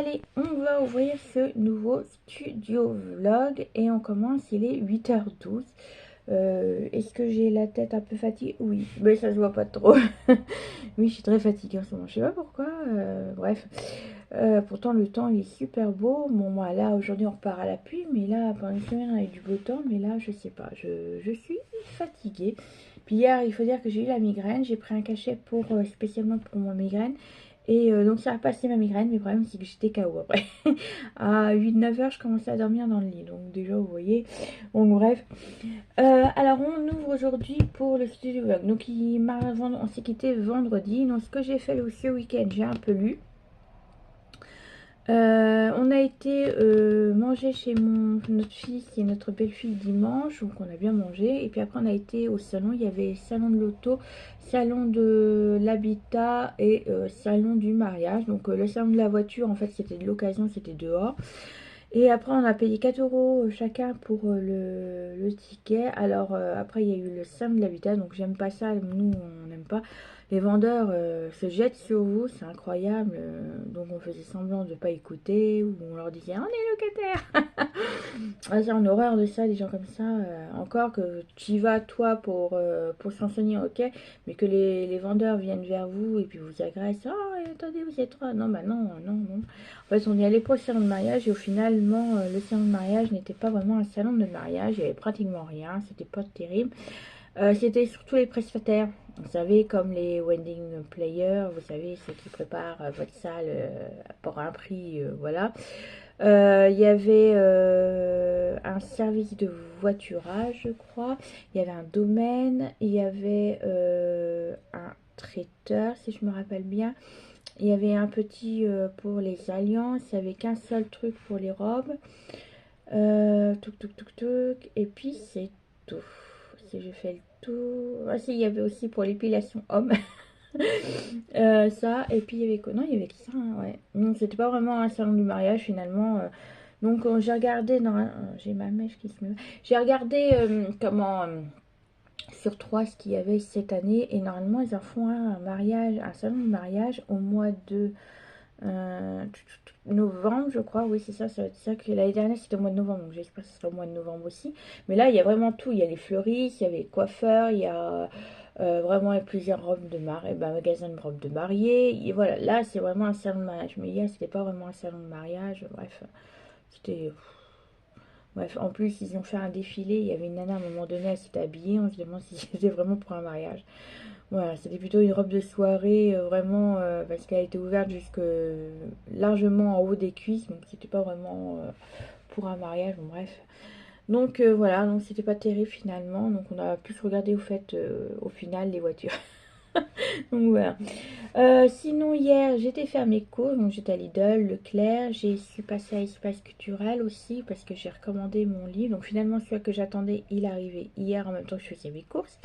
Allez, on va ouvrir ce nouveau studio vlog et on commence, il est 8h12. Est-ce que j'ai la tête un peu fatiguée? Oui, mais ça se voit pas trop. Oui, je suis très fatiguée en ce moment, je sais pas pourquoi. Bref, pourtant le temps il est super beau. Bon, moi là aujourd'hui on repart à la pluie, mais là pendant une semaine avec du beau temps, mais là je sais pas, je suis fatiguée. Puis hier, il faut dire que j'ai eu la migraine, j'ai pris un cachet pour spécialement pour ma migraine. Et donc ça a passé ma migraine, mais le problème c'est que j'étais KO après. À 8-9 heures, je commençais à dormir dans le lit. Donc déjà, vous voyez. Bon, bref. Alors, on ouvre aujourd'hui pour le studio vlog. Donc, on s'est quitté vendredi. Donc, ce que j'ai fait ce week-end, j'ai un peu lu. On a été manger chez notre fils et notre belle-fille dimanche, donc on a bien mangé. Et puis après on a été au salon, il y avait salon de l'auto, salon de l'habitat et salon du mariage. Donc le salon de la voiture, en fait c'était de l'occasion, c'était dehors. Et après on a payé 4 euros chacun pour le ticket. Alors après il y a eu le salon de l'habitat, donc j'aime pas ça, nous on n'aime pas. Les vendeurs se jettent sur vous, c'est incroyable. Donc on faisait semblant de ne pas écouter, ou on leur disait on est locataire. Ah, j'ai en horreur de ça, des gens comme ça. Encore que tu y vas toi pour s'enseigner, ok, mais que les vendeurs viennent vers vous et puis vous agressent. Oh attendez, vous êtes trois. Non, bah non, non, non. En fait, on y allait pour le salon de mariage et finalement, le salon de mariage n'était pas vraiment un salon de mariage. Il n'y avait pratiquement rien, c'était pas terrible. C'était surtout les prestataires. Vous savez, comme les wedding players, vous savez, ceux qui préparent votre salle pour un prix, voilà. Il y avait un service de voiturage, je crois. Il y avait un domaine. Il y avait un traiteur, si je me rappelle bien. Il y avait un petit pour les alliances. Il n'y avait qu'un seul truc pour les robes. Touc, touc, touc, touc. Et puis, c'est tout. Si je fais le tour. Ah, si, il y avait aussi pour l'épilation homme. Ça, et puis il y avait quoi? Non, il y avait que ça, hein, ouais. Non, c'était pas vraiment un salon du mariage finalement. Donc j'ai regardé, non, j'ai ma mèche qui se met. J'ai regardé comment sur 3 ce qu'il y avait cette année et normalement ils en font un mariage, un salon de mariage au mois de novembre, je crois. Oui, c'est ça, ça va être ça que l'année dernière c'était au mois de novembre, donc j'espère que ce sera au mois de novembre aussi. Mais là il y a vraiment tout, il y a les fleuristes, il y avait les coiffeurs, il y a vraiment plusieurs robes de mariée, magasin de robes de mariée. Et voilà, là c'est vraiment un salon de mariage. Mais hier c'était pas vraiment un salon de mariage. Bref, c'était. Bref, en plus ils ont fait un défilé. Il y avait une nana à un moment donné, elle s'était habillée. On se demande si c'était vraiment pour un mariage. Voilà, c'était plutôt une robe de soirée, vraiment, parce qu'elle était ouverte jusque largement en haut des cuisses. Donc c'était pas vraiment pour un mariage. Bon, bref. Donc voilà, donc c'était pas terrible finalement. Donc on a plus regardé au fait, au final, les voitures. Donc voilà. Sinon hier j'étais faire mes courses, donc j'étais à Lidl, Leclerc, j'ai su passer à Espace Culturel aussi parce que j'ai recommandé mon livre. Donc finalement celui que j'attendais il est arrivé hier en même temps que je faisais mes courses.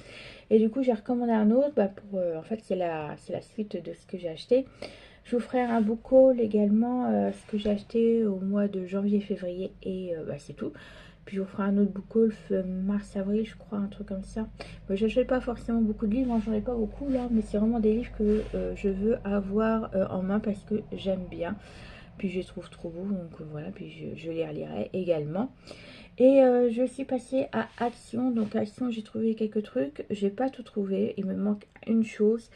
Et du coup j'ai recommandé un autre, pour, en fait c'est la suite de ce que j'ai acheté. Je vous ferai un book haul également, ce que j'ai acheté au mois de janvier-février et c'est tout. Puis je vous ferai un autre book haul mars-avril, je crois, un truc comme ça. Je n'achète pas forcément beaucoup de livres, j'en ai pas beaucoup là, mais c'est vraiment des livres que je veux avoir en main parce que j'aime bien. Puis je les trouve trop beaux, donc voilà, puis je les relirai également. Et je suis passée à Action. Donc Action, j'ai trouvé quelques trucs. J'ai pas tout trouvé. Il me manque une chose.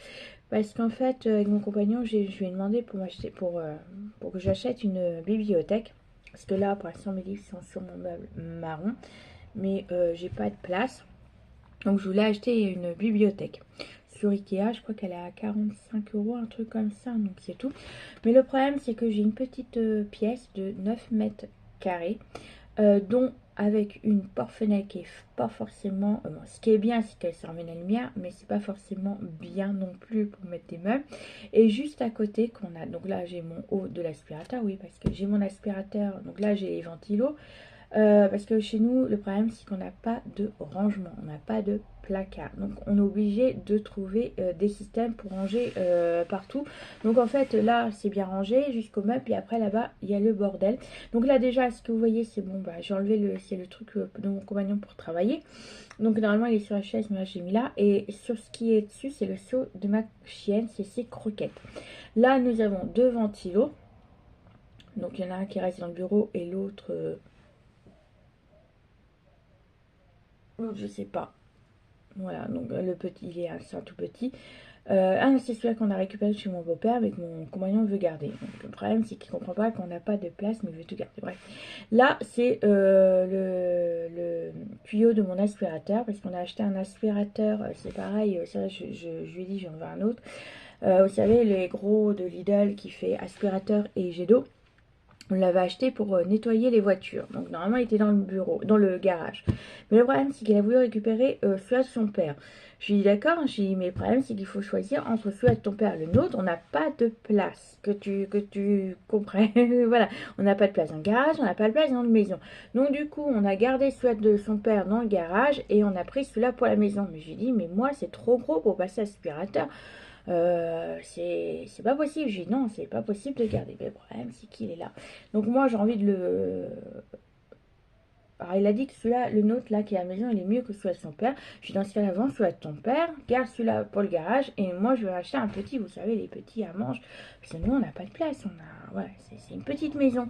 Parce qu'en fait, avec mon compagnon, je lui ai demandé pour que j'achète une bibliothèque. Parce que là, pour l'instant, mes livres sont sur mon meuble marron. Mais j'ai pas de place. Donc je voulais acheter une bibliothèque. Sur Ikea, je crois qu'elle est à 45 euros, un truc comme ça. Donc c'est tout. Mais le problème, c'est que j'ai une petite pièce de 9 mètres carrés. Dont avec une porte-fenêtre qui est pas forcément. Bon, ce qui est bien, c'est qu'elle sert la lumière, mais c'est pas forcément bien non plus pour mettre des meubles. Et juste à côté, qu'on a. Donc là, j'ai mon haut de l'aspirateur, oui, parce que j'ai mon aspirateur. Donc là, j'ai les ventilos. Parce que chez nous, le problème, c'est qu'on n'a pas de rangement, on n'a pas de placard. Donc, on est obligé de trouver des systèmes pour ranger partout. Donc, en fait, là, c'est bien rangé jusqu'au meuble. Puis après, là-bas, il y a le bordel. Donc là, déjà, ce que vous voyez, c'est bon. J'ai enlevé c'est le truc de mon compagnon pour travailler. Donc, normalement, il est sur la chaise, mais là, j'ai mis là. Et sur ce qui est dessus, c'est le seau de ma chienne, c'est ses croquettes. Là, nous avons deux ventilos. Donc il y en a un qui reste dans le bureau et l'autre, je sais pas. Voilà, donc le petit, c'est un tout petit. C'est celui-là qu'on a récupéré chez mon beau-père, mais que mon compagnon veut garder. Donc le problème, c'est qu'il comprend pas qu'on n'a pas de place, mais il veut tout garder. Bref, là, c'est le tuyau de mon aspirateur, parce qu'on a acheté un aspirateur, c'est pareil, ça, je lui ai dit, j'en veux un autre. Vous savez, les gros de Lidl qui fait aspirateur et jet d'eau. On l'avait acheté pour nettoyer les voitures. Donc normalement, il était dans le bureau, dans le garage. Mais le problème, c'est qu'il a voulu récupérer celui de son père. Je lui ai dit d'accord, j'ai dit, mais le problème, c'est qu'il faut choisir entre celui de ton père et le nôtre. On n'a pas de place. Que tu comprennes. Voilà. On n'a pas de place dans le garage, on n'a pas de place dans la maison. Donc du coup, on a gardé celui de son père dans le garage et on a pris celui-là pour la maison. Mais je lui ai dit, mais moi, c'est trop gros pour passer aspirateur. C'est pas possible. J'ai dit non, c'est pas possible de garder. Mais le problème, c'est qu'il est là. Donc moi, j'ai envie de le... Alors il a dit que celui-là, le nôtre là qui est à la maison, il est mieux que celui de son père. Je suis dans ce cas avant, celui de ton père, garde celui-là pour le garage. Et moi, je vais acheter un petit, vous savez, les petits à manche. Parce que nous, on n'a pas de place. On a... Voilà, c'est une petite maison.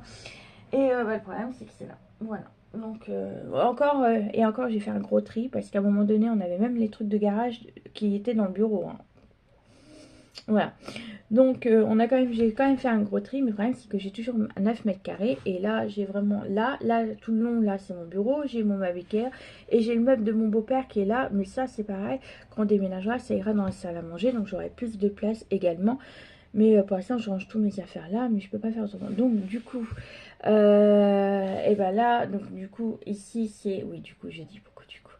Et le problème, c'est que c'est là. Voilà. Donc, encore, j'ai fait un gros tri. Parce qu'à un moment donné, on avait même les trucs de garage qui étaient dans le bureau. Hein. Voilà. Donc j'ai quand même fait un gros tri, mais le problème c'est que j'ai toujours 9 mètres carrés. Et là j'ai vraiment, là, tout le long, là c'est mon bureau, j'ai mon Mavicaire et j'ai le meuble de mon beau-père qui est là. Mais ça c'est pareil, quand on déménagera, ça ira dans la salle à manger, donc j'aurai plus de place également. Mais pour l'instant je range tous mes affaires là, mais je peux pas faire autrement. Donc du coup, et ben là, donc du coup, ici c'est, oui du coup j'ai dit beaucoup du coup.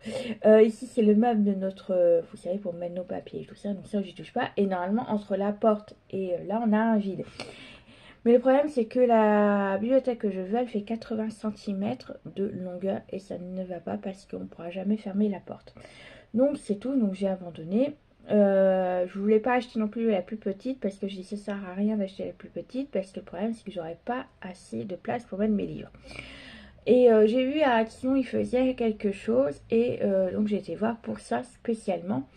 Ici, c'est le meuble de notre, vous savez, pour mettre nos papiers et tout ça. Donc ça, je touche pas. Et normalement, entre la porte et là, on a un vide. Mais le problème, c'est que la bibliothèque que je veux, elle fait 80 cm de longueur. Et ça ne va pas parce qu'on ne pourra jamais fermer la porte. Donc, c'est tout. Donc, j'ai abandonné. Je voulais pas acheter non plus la plus petite parce que je dis ça sert à rien d'acheter la plus petite parce que le problème, c'est que j'aurais pas assez de place pour mettre mes livres. Et j'ai vu à Action, ils faisaient quelque chose. Et donc j'ai été voir pour ça spécialement.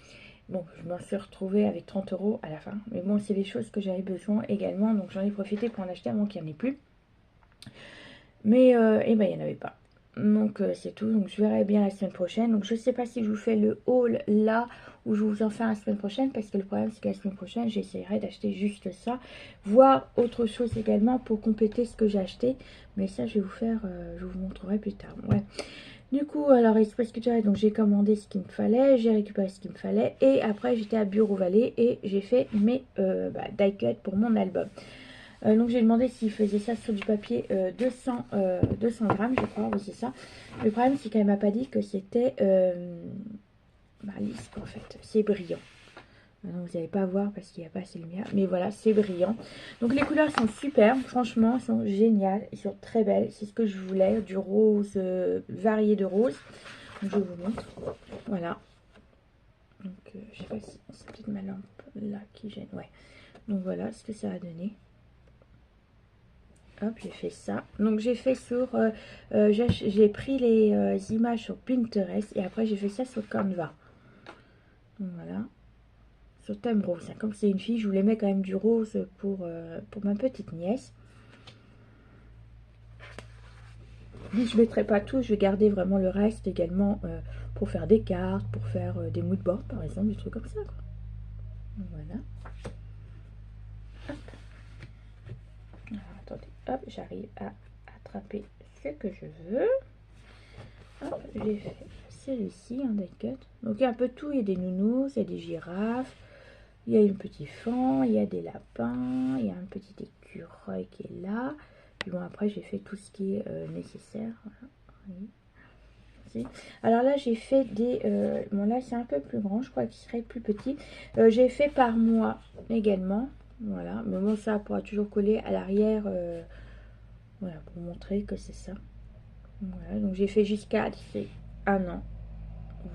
Bon, je m'en suis retrouvée avec 30 € à la fin. Mais bon, c'est des choses que j'avais besoin également. Donc j'en ai profité pour en acheter avant qu'il n'y en ait plus. Mais eh ben, il n'y en avait pas. Donc c'est tout. Donc je verrai bien la semaine prochaine. Donc je ne sais pas si je vous fais le haul là ou je vous en fais la semaine prochaine. Parce que le problème c'est que la semaine prochaine j'essaierai d'acheter juste ça. Voire autre chose également pour compléter ce que j'ai acheté. Mais ça je vais vous faire, je vous montrerai plus tard. Ouais. Du coup, alors il se passe que tu donc j'ai commandé ce qu'il me fallait, j'ai récupéré ce qu'il me fallait. Et après j'étais à Bureau Vallée et j'ai fait mes die cut pour mon album. Donc j'ai demandé s'il faisait ça sur du papier 200 grammes, je crois, oui c'est ça. Le problème c'est qu'elle m'a pas dit que c'était lisse en fait, c'est brillant. Donc vous n'allez pas voir parce qu'il n'y a pas assez de lumière, mais voilà, c'est brillant. Donc les couleurs sont super, franchement, elles sont géniales, elles sont très belles. C'est ce que je voulais, du rose, varié de rose. Donc je vous montre, voilà. Donc je sais pas si c'est peut-être ma lampe là qui gêne, ouais. Donc voilà ce que ça a donné. Hop, j'ai fait ça. Donc j'ai fait sur, j'ai pris les images sur Pinterest et après j'ai fait ça sur Canva. Donc voilà, sur thème rose. Comme c'est une fille, je voulais mettre quand même du rose pour ma petite nièce. Mais je ne mettrai pas tout, je vais garder vraiment le reste également pour faire des cartes, pour faire des mood boards par exemple, des trucs comme ça. Quoi. Voilà. Hop. Alors, attendez, hop, j'arrive à attraper ce que je veux. Hop, j'ai fait celui-ci en die cut. Donc il y a un peu tout, il y a des nounous, il y a des girafes, il y a un petit fan, il y a des lapins, il y a un petit écureuil qui est là. Puis bon, après j'ai fait tout ce qui est nécessaire. Voilà. Oui. Alors là j'ai fait des bon là c'est un peu plus grand, je crois qu'il serait plus petit. J'ai fait par mois également, voilà, mais bon ça pourra toujours coller à l'arrière, voilà, pour montrer que c'est ça. Voilà, donc j'ai fait jusqu'à 1 an,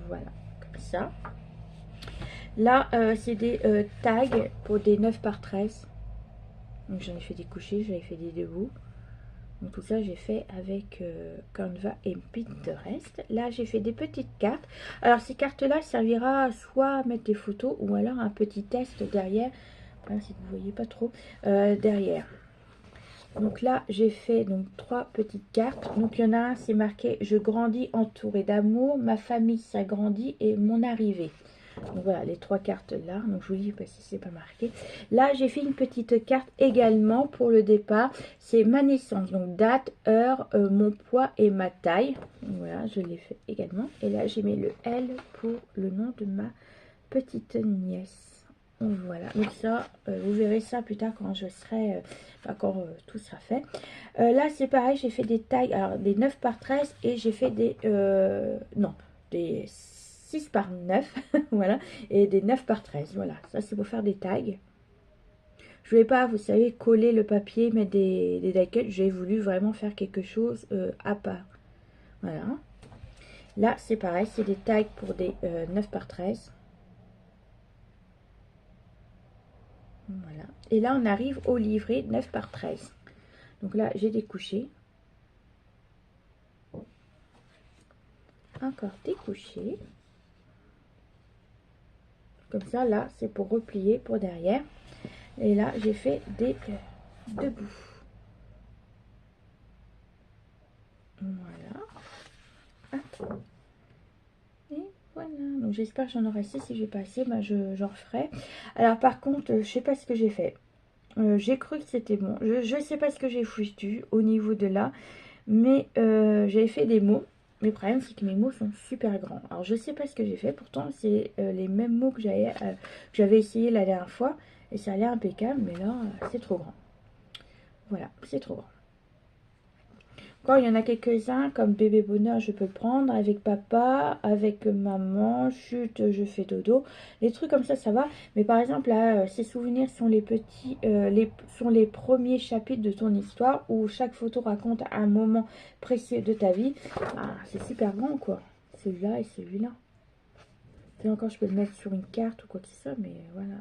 voilà, comme ça. Là c'est des tags pour des 9 par 13. Donc j'en ai fait des couchés, j'en ai fait des debout. Donc tout ça j'ai fait avec Canva et Pinterest. Là j'ai fait des petites cartes. Alors ces cartes là servira soit à mettre des photos ou alors un petit test derrière. Voilà, si vous ne voyez pas trop derrière. Donc là, j'ai fait donc 3 petites cartes. Donc il y en a un, c'est marqué « Je grandis entouré d'amour, ma famille s'agrandit et mon arrivée ». Donc voilà, les 3 cartes là. Donc je vous lis parce que c'est pas marqué. Là, j'ai fait une petite carte également pour le départ. C'est ma naissance. Donc date, heure, mon poids et ma taille. Donc voilà, je l'ai fait également. Et là, j'ai mis le L pour le nom de ma petite nièce. Voilà, donc ça, vous verrez ça plus tard quand je serai, quand tout sera fait. Là, c'est pareil, j'ai fait des tailles, alors des 9 par 13 et j'ai fait des, non, des 6 par 9, voilà, et des 9 par 13, voilà. Ça, c'est pour faire des tailles. Je ne vais pas, vous savez, coller le papier, mettre des die cuts. J'ai voulu vraiment faire quelque chose à part. Voilà. Là, c'est pareil, c'est des tailles pour des 9 par 13. Voilà. Et là, on arrive au livret 9 par 13. Donc là, j'ai découché. Encore découché. Comme ça, là, c'est pour replier pour derrière. Et là, j'ai fait des debout. Voilà. Hop. Et voilà. Donc, j'espère que j'en aurai assez. Si j'ai pas assez, bah, j'en referai. Alors, par contre, je sais pas ce que j'ai fait. J'ai cru que c'était bon. Je sais pas ce que j'ai foutu au niveau de là. Mais j'avais fait des mots. Mais le problème, c'est que mes mots sont super grands. Alors, je sais pas ce que j'ai fait. Pourtant, c'est les mêmes mots que j'avais essayé la dernière fois. Et ça a l'air impeccable. Mais là, c'est trop grand. Voilà, c'est trop grand. Encore, il y en a quelques-uns, comme bébé bonheur, je peux le prendre. Avec papa, avec maman, chute, je fais dodo. Les trucs comme ça va. Mais par exemple, là, ces souvenirs sont les petits, sont les premiers chapitres de ton histoire où chaque photo raconte un moment précieux de ta vie. Ah, c'est super grand, quoi. Celui-là et celui-là. Et encore, je peux le mettre sur une carte ou quoi que ce soit, mais voilà.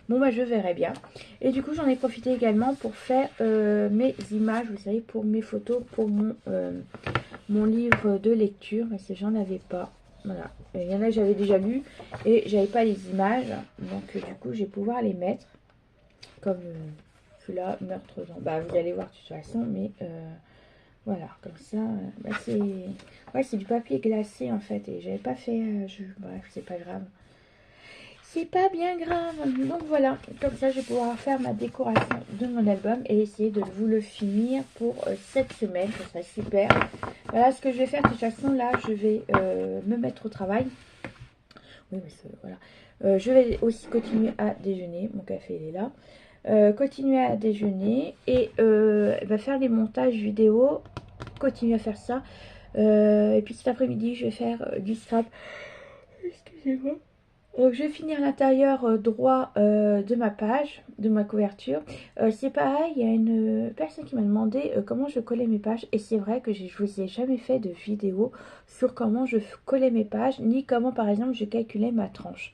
Bon, bah, je verrai bien. Et du coup, j'en ai profité également pour faire mes images, vous savez, pour mes photos, pour mon livre de lecture. Parce que j'en avais pas. Voilà. Il y en a que j'avais déjà lu et j'avais pas les images. Donc, du coup, je vais pouvoir les mettre. Comme celui-là, meurtre dans... Bah, vous allez voir de toute façon, mais... voilà, comme ça, bah, c'est... Ouais, c'est du papier glacé, en fait. Et j'avais pas fait... Bref, c'est pas grave. C'est pas bien grave. Donc voilà, comme ça je vais pouvoir faire ma décoration de mon album et essayer de vous le finir pour cette semaine. Ça serait super. Voilà ce que je vais faire. De toute façon là, je vais me mettre au travail. Oui, mais voilà. Je vais aussi continuer à déjeuner. Mon café il est là. Continuer à déjeuner et faire des montages vidéo. Continuer à faire ça. Et puis cet après-midi, je vais faire du scrap. Excusez-moi. Donc je vais finir l'intérieur droit de ma page, de ma couverture. C'est pareil, il y a une personne qui m'a demandé comment je collais mes pages. Et c'est vrai que je ne vous ai jamais fait de vidéo sur comment je collais mes pages, ni comment par exemple je calculais ma tranche.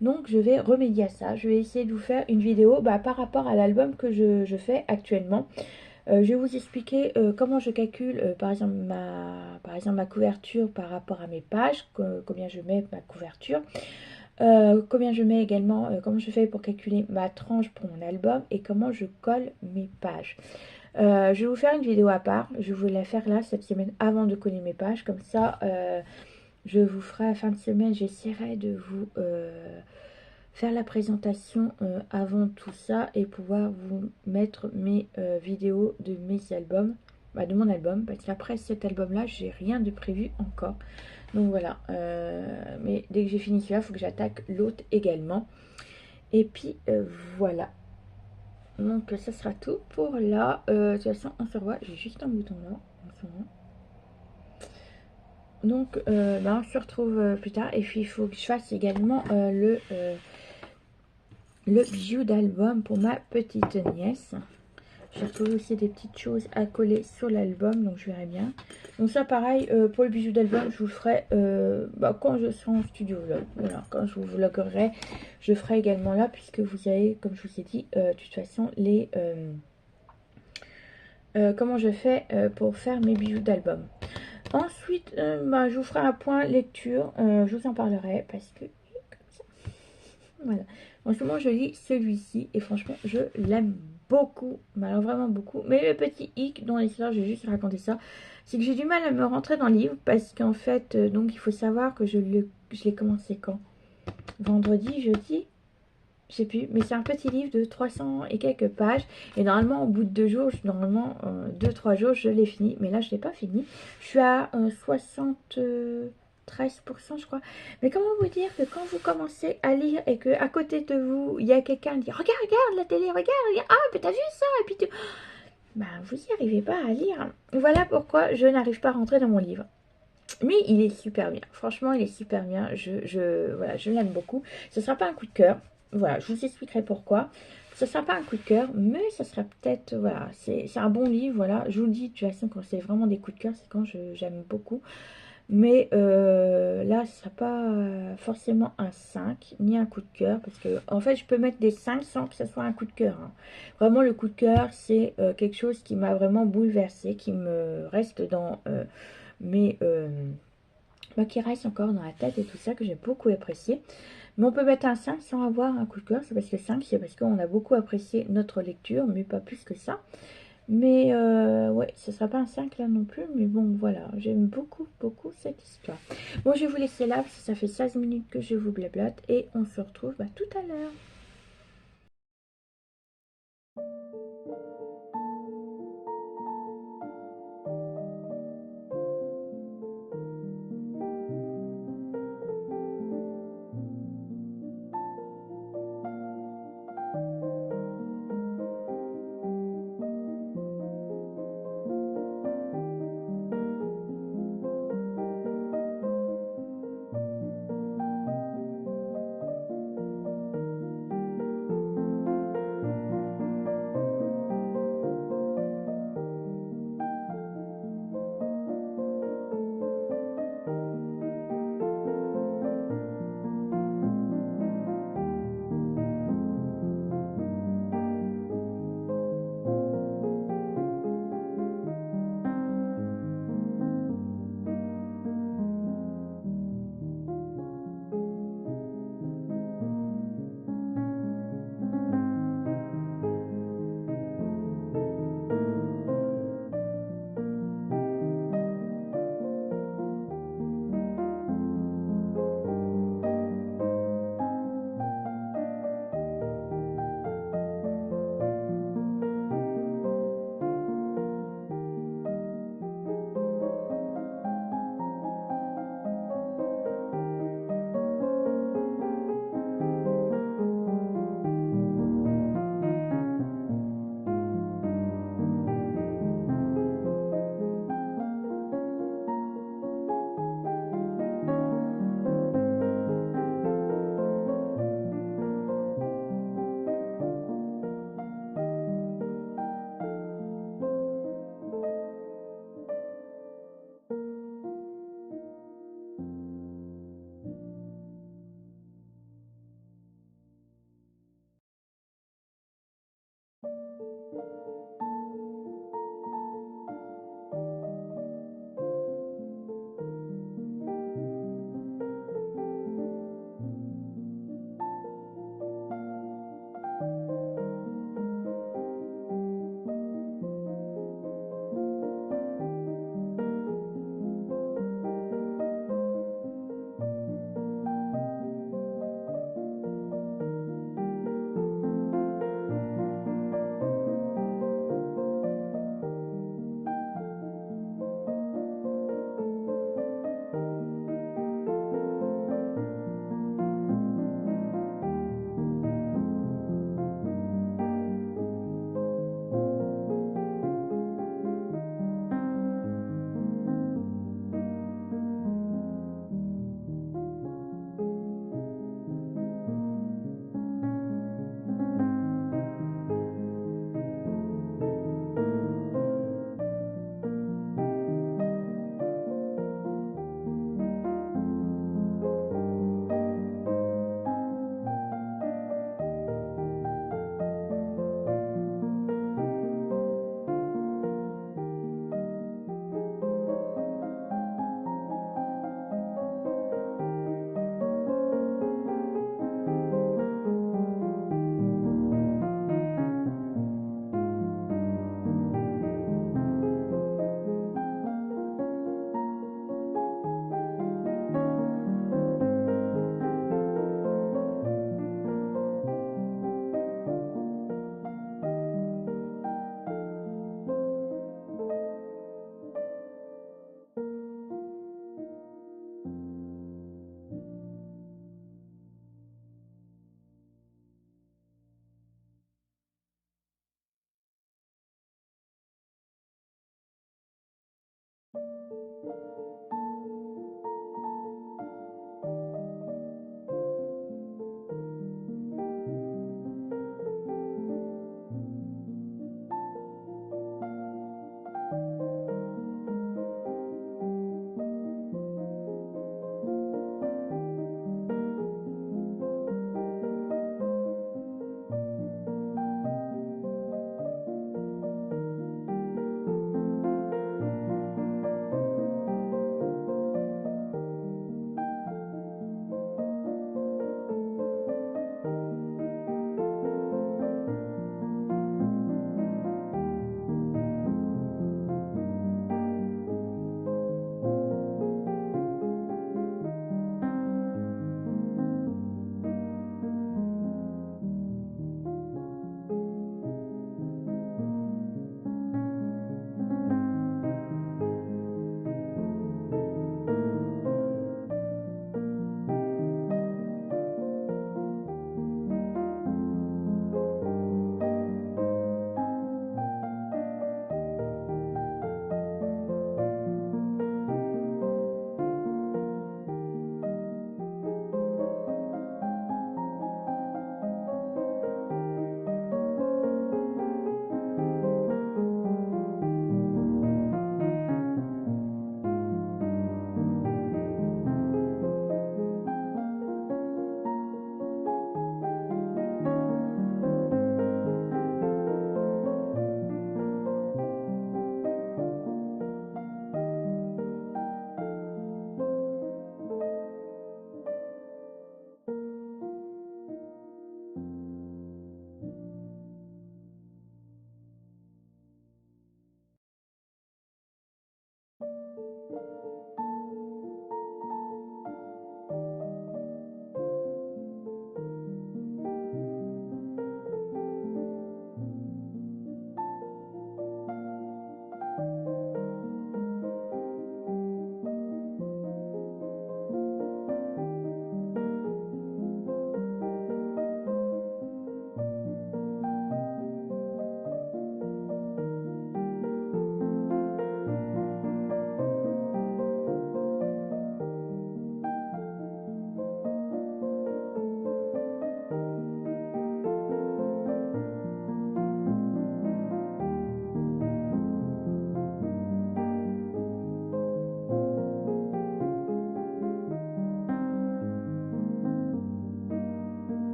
Donc je vais remédier à ça. Je vais essayer de vous faire une vidéo par rapport à l'album que je fais actuellement. Je vais vous expliquer comment je calcule par exemple ma couverture par rapport à mes pages, combien je mets ma couverture. Combien je mets également, comment je fais pour calculer ma tranche pour mon album et comment je colle mes pages. Je vais vous faire une vidéo à part, je vais vous la faire là cette semaine avant de coller mes pages, comme ça je vous ferai à la fin de semaine, j'essaierai de vous faire la présentation avant tout ça et pouvoir vous mettre mes vidéos de mes albums, de mon album, parce qu'après cet album là j'ai rien de prévu encore. Donc voilà, mais dès que j'ai fini celui-là, il faut que j'attaque l'autre également. Et puis voilà. Donc ça sera tout pour là. De toute façon, on se revoit. J'ai juste un bouton là en ce moment. Donc on se retrouve plus tard. Et puis il faut que je fasse également le bijou d'album pour ma petite nièce. J'ai retrouvé aussi des petites choses à coller sur l'album, donc je verrai bien. Donc ça pareil, pour le bijou d'album, je vous le ferai quand je serai en studio vlog. Voilà, quand je vous vloguerai, je ferai également là, puisque vous avez, comme je vous ai dit, de toute façon, les comment je fais pour faire mes bijoux d'album. Ensuite, je vous ferai un point lecture, je vous en parlerai, parce que, comme ça, voilà. En ce moment, je lis celui-ci, et franchement, je l'aime beaucoup, mais alors vraiment beaucoup. Mais le petit hic dans l'histoire, je vais juste raconter ça, c'est que j'ai du mal à me rentrer dans le livre parce qu'en fait, donc il faut savoir que je l'ai commencé quand? Vendredi, jeudi? Je sais plus, mais c'est un petit livre de 300 et quelques pages. Et normalement, au bout de 2 jours, normalement, 2-3 jours, je l'ai fini. Mais là, je ne l'ai pas fini. Je suis à 73%, je crois. Mais comment vous dire que quand vous commencez à lire et que à côté de vous, il y a quelqu'un qui dit regarde, regarde la télé, regarde, regarde, ah, mais t'as vu ça? Et puis tu... Bah, vous n'y arrivez pas à lire. Voilà pourquoi je n'arrive pas à rentrer dans mon livre. Mais il est super bien. Franchement, il est super bien. Voilà, je l'aime beaucoup. Ce ne sera pas un coup de cœur. Voilà, je vous expliquerai pourquoi. Ce ne sera pas un coup de cœur, mais ce sera peut-être... Voilà, c'est un bon livre. Voilà, je vous le dis, de toute façon, quand c'est vraiment des coups de cœur, c'est quand j'aime beaucoup. Mais là, ce ne sera pas forcément un 5 ni un coup de cœur. Parce que, en fait, je peux mettre des 5 sans que ce soit un coup de cœur, hein. Vraiment, le coup de cœur, c'est quelque chose qui m'a vraiment bouleversée, qui me reste dans mes... bah, qui reste encore dans la tête et tout ça, que j'ai beaucoup apprécié. Mais on peut mettre un 5 sans avoir un coup de cœur. C'est parce que 5, c'est parce qu'on a beaucoup apprécié notre lecture, mais pas plus que ça. Mais ouais, ce sera pas un 5 là non plus. Mais bon, voilà, j'aime beaucoup, beaucoup cette histoire. Bon, je vais vous laisser là, parce que ça fait 16 minutes que je vous blablote. Et on se retrouve bah, tout à l'heure.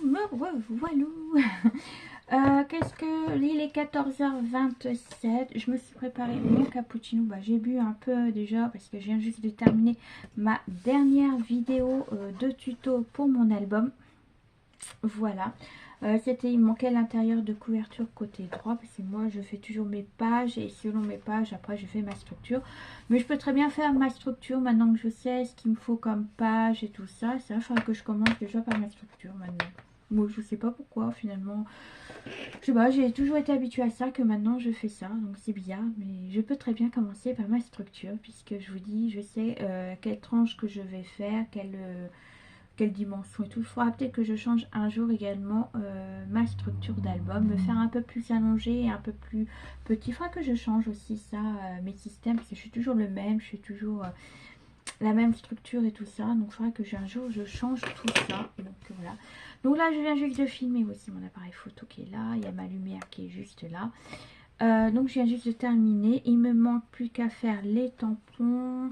me revoilà. Qu'est-ce que... Il est 14h27. Je me suis préparé mon cappuccino. Bah, j'ai bu un peu déjà parce que je viens juste de terminer ma dernière vidéo de tuto pour mon album. Voilà. Il manquait l'intérieur de couverture côté droit parce que moi je fais toujours mes pages et selon mes pages après je fais ma structure, mais je peux très bien faire ma structure maintenant que je sais ce qu'il me faut comme page et tout ça. Ça il faudrait que je commence déjà par ma structure maintenant. Moi je sais pas pourquoi finalement, je sais pas, j'ai toujours été habituée à ça, que maintenant je fais ça, donc c'est bizarre, mais je peux très bien commencer par ma structure puisque je vous dis, je sais quelle tranche que je vais faire, quelle dimension et tout. Il faudra peut-être que je change un jour également ma structure d'album, me faire un peu plus allongé et un peu plus petit. Il faudra que je change aussi ça, mes systèmes, parce que je suis toujours le même, je suis toujours la même structure et tout ça. Donc il faudra que un jour je change tout ça. Donc voilà. Donc là je viens juste de filmer aussi mon appareil photo qui est là. Il y a ma lumière qui est juste là. Donc je viens juste de terminer. Il me manque plus qu'à faire les tampons.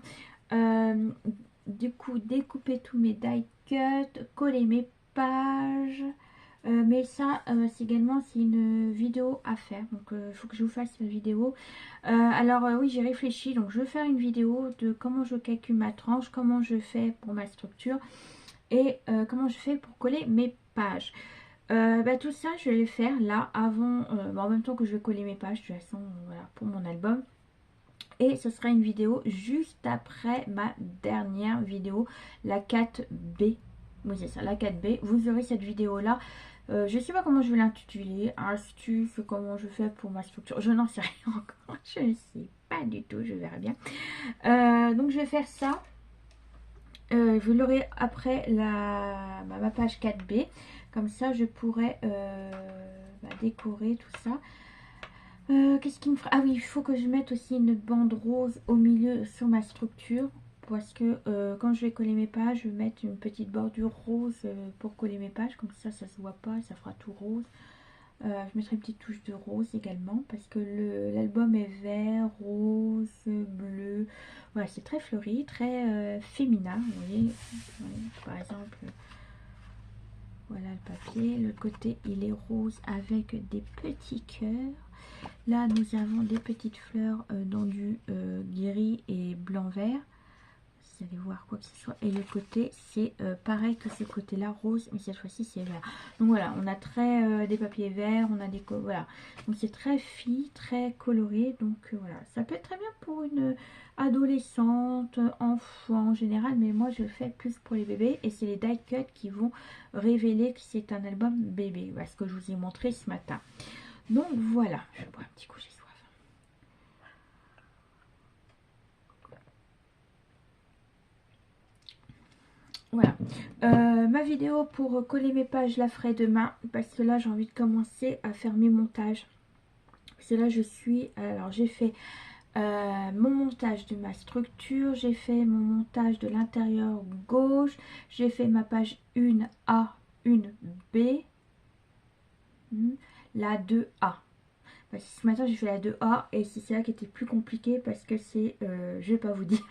Du coup découper tous mes die cut, coller mes pages, mais ça c'est également c'est une vidéo à faire, donc il faut que je vous fasse la vidéo. Alors oui, j'ai réfléchi, donc je vais faire une vidéo de comment je calcule ma tranche, comment je fais pour ma structure et comment je fais pour coller mes pages. Tout ça je vais le faire là avant, en même temps que je vais coller mes pages de toute façon, voilà, pour mon album. Et ce sera une vidéo juste après ma dernière vidéo, la 4B. Oui, c'est ça, la 4B. Vous aurez cette vidéo-là. Je ne sais pas comment je vais l'intituler. Astuce, comment je fais pour ma structure. Je n'en sais rien encore. Je ne sais pas du tout. Je verrai bien. Donc, je vais faire ça. Vous l'aurez après ma page 4B. Comme ça, je pourrai décorer tout ça. Qu'est-ce qui me fera... Ah oui, il faut que je mette aussi une bande rose au milieu sur ma structure. Parce que quand je vais coller mes pages, je vais mettre une petite bordure rose pour coller mes pages. Comme ça, ça se voit pas, ça fera tout rose. Je mettrai une petite touche de rose également. Parce que l'album est vert, rose, bleu. Voilà, c'est très fleuri, très féminin. Vous voyez, par exemple... Voilà le papier. L'autre côté, il est rose avec des petits cœurs. Là, nous avons des petites fleurs dans du gris et blanc-vert. Vous allez voir quoi que ce soit. Et le côté, c'est pareil que ce côté-là, rose, mais cette fois-ci, c'est vert. Donc voilà, on a des papiers verts, on a des... Voilà. Donc c'est très fille, très coloré. Donc voilà, ça peut être très bien pour une adolescente, enfant en général. Mais moi, je le fais plus pour les bébés. Et c'est les die cut qui vont révéler que c'est un album bébé. Voilà ce que je vous ai montré ce matin. Donc voilà, je bois un petit coup, j'ai soif. Voilà, ma vidéo pour coller mes pages, je la ferai demain parce que là j'ai envie de commencer à faire mes montages. Parce que là je suis, alors j'ai fait mon montage de ma structure, j'ai fait mon montage de l'intérieur gauche, j'ai fait ma page 1A, 1B, la 2A. Parce que ce matin j'ai fait la 2A et c'est là qui était plus compliqué parce que c'est, je vais pas vous dire,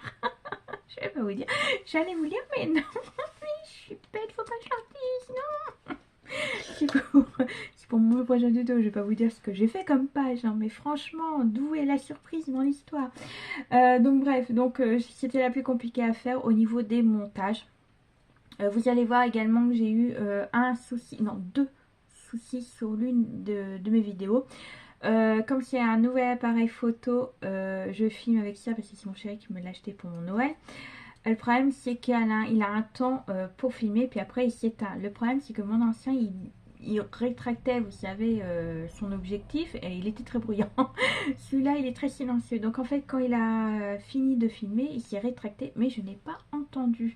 je vais pas vous dire, j'allais vous dire mais non, mais je suis bête, faut pas que je leur dise, non. C'est pour mon prochain tuto, je vais pas vous dire ce que j'ai fait comme page, hein, mais franchement, d'où est la surprise dans l'histoire. Donc bref, c'était la plus compliquée à faire au niveau des montages. Vous allez voir également que j'ai eu deux soucis sur l'une de mes vidéos. Comme c'est un nouvel appareil photo, je filme avec ça parce que c'est mon chéri qui me l'a acheté pour mon Noël. Le problème c'est qu'il a un temps pour filmer puis après il s'éteint. Le problème c'est que mon ancien il rétractait, vous savez, son objectif et il était très bruyant. Celui-là il est très silencieux. Donc en fait quand il a fini de filmer il s'est rétracté mais je n'ai pas entendu.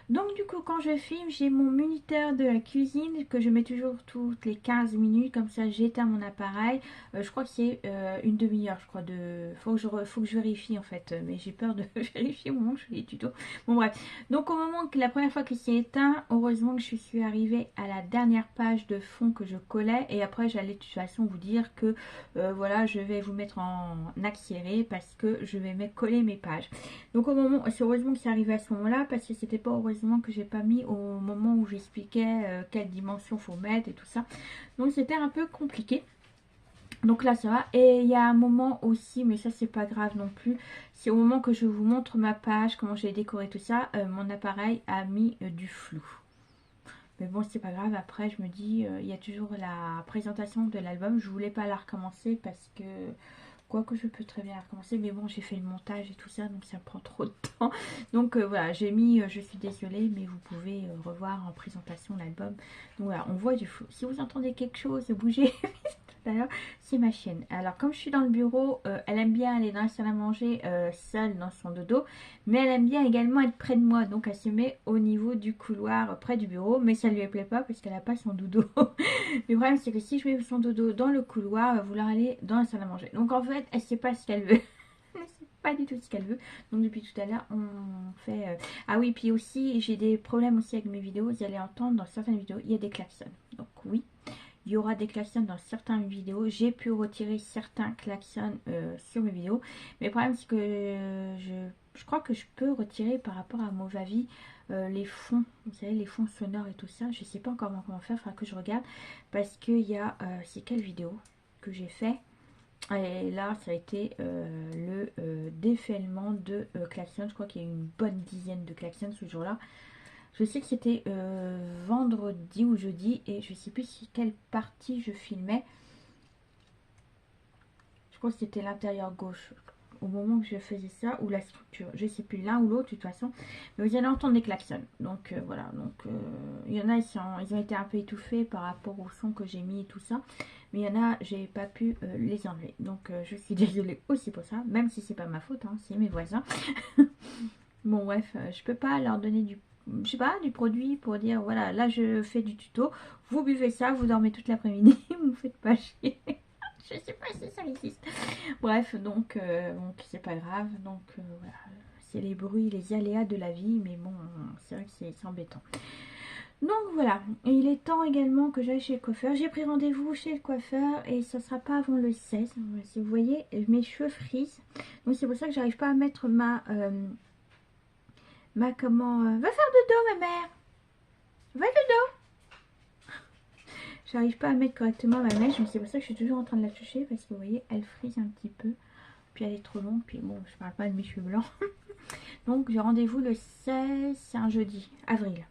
Donc du coup quand je filme j'ai mon minuteur de la cuisine que je mets toujours toutes les 15 minutes, comme ça j'éteins mon appareil. Je crois que c'est une demi-heure, je crois, faut que je vérifie en fait, mais j'ai peur de vérifier au moment où je fais les tutos. Bon bref, donc au moment que la première fois qu'il s'est éteint, heureusement que je suis arrivée à la dernière page de fond que je collais et après j'allais de toute façon vous dire que voilà, je vais vous mettre en accéléré parce que je vais coller mes pages. Donc au moment, c'est heureusement que c'est arrivé à ce moment là parce que c'était pas heureusement heureusement que j'ai pas mis au moment où j'expliquais quelle dimension faut mettre et tout ça. Donc c'était un peu compliqué. Donc là ça va. Et il y a un moment aussi, mais ça c'est pas grave non plus, c'est au moment que je vous montre ma page, comment j'ai décoré tout ça, mon appareil a mis du flou. Mais bon, c'est pas grave. Après, je me dis, il y a toujours la présentation de l'album. Je voulais pas la recommencer parce que, quoique je peux très bien la recommencer, mais bon, j'ai fait le montage et tout ça, donc ça prend trop de temps. Donc voilà, j'ai mis, je suis désolée, mais vous pouvez revoir en présentation l'album. Donc voilà, on voit du flou. Si vous entendez quelque chose bouger, d'ailleurs, c'est ma chienne. Alors, comme je suis dans le bureau, elle aime bien aller dans la salle à manger seule dans son dodo, mais elle aime bien également être près de moi. Donc, elle se met au niveau du couloir près du bureau, mais ça ne lui plaît pas parce qu'elle n'a pas son dodo. Le problème, c'est que si je mets son dodo dans le couloir, elle va vouloir aller dans la salle à manger. Donc, en fait, elle ne sait pas ce qu'elle veut. Elle ne sait pas du tout ce qu'elle veut. Donc, depuis tout à l'heure, on fait... Ah oui, puis aussi, j'ai des problèmes aussi avec mes vidéos. Vous allez entendre dans certaines vidéos, il y a des klaxons. Donc, oui. Il y aura des klaxons dans certaines vidéos. J'ai pu retirer certains klaxons sur mes vidéos. Mais le problème, c'est que je crois que je peux retirer par rapport à Movavi les fonds. Vous savez, les fonds sonores et tout ça. Je ne sais pas encore comment faire. Il faudra que je regarde. Parce qu'il y a... c'est quelle vidéo que j'ai fait? Et là, ça a été le défailement de klaxons. Je crois qu'il y a eu une bonne dizaine de klaxons ce jour-là. Je sais que c'était vendredi ou jeudi et je ne sais plus si quelle partie je filmais. Je crois que c'était l'intérieur gauche au moment que je faisais ça ou la structure. Je ne sais plus l'un ou l'autre de toute façon. Mais vous allez entendre des klaxons. Donc voilà. Donc il y en a, ils ont été un peu étouffés par rapport au son que j'ai mis et tout ça. Mais il y en a, j'ai pas pu les enlever. Donc je suis désolée aussi pour ça. Même si c'est pas ma faute, hein, c'est mes voisins. Bon bref, je peux pas leur donner du, je sais pas, du produit pour dire voilà, là je fais du tuto, vous buvez ça, vous dormez toute l'après-midi, vous me faites pas chier. Je sais pas si ça existe. Bref, donc c'est pas grave, donc voilà, c'est les bruits, les aléas de la vie, mais bon, c'est vrai que c'est embêtant. Donc voilà, il est temps également que j'aille chez le coiffeur. J'ai pris rendez-vous chez le coiffeur et ça sera pas avant le 16. Si vous voyez, mes cheveux frisent. Donc c'est pour ça que j'arrive pas à mettre ma comment... va faire dodo, ma mère. Va dodo. J'arrive pas à mettre correctement ma mèche, mais c'est pour ça que je suis toujours en train de la toucher. Parce que vous voyez, elle frise un petit peu. Puis elle est trop longue. Puis bon, je parle pas de mes cheveux blancs. Donc j'ai rendez-vous le 16, c'est un jeudi, avril.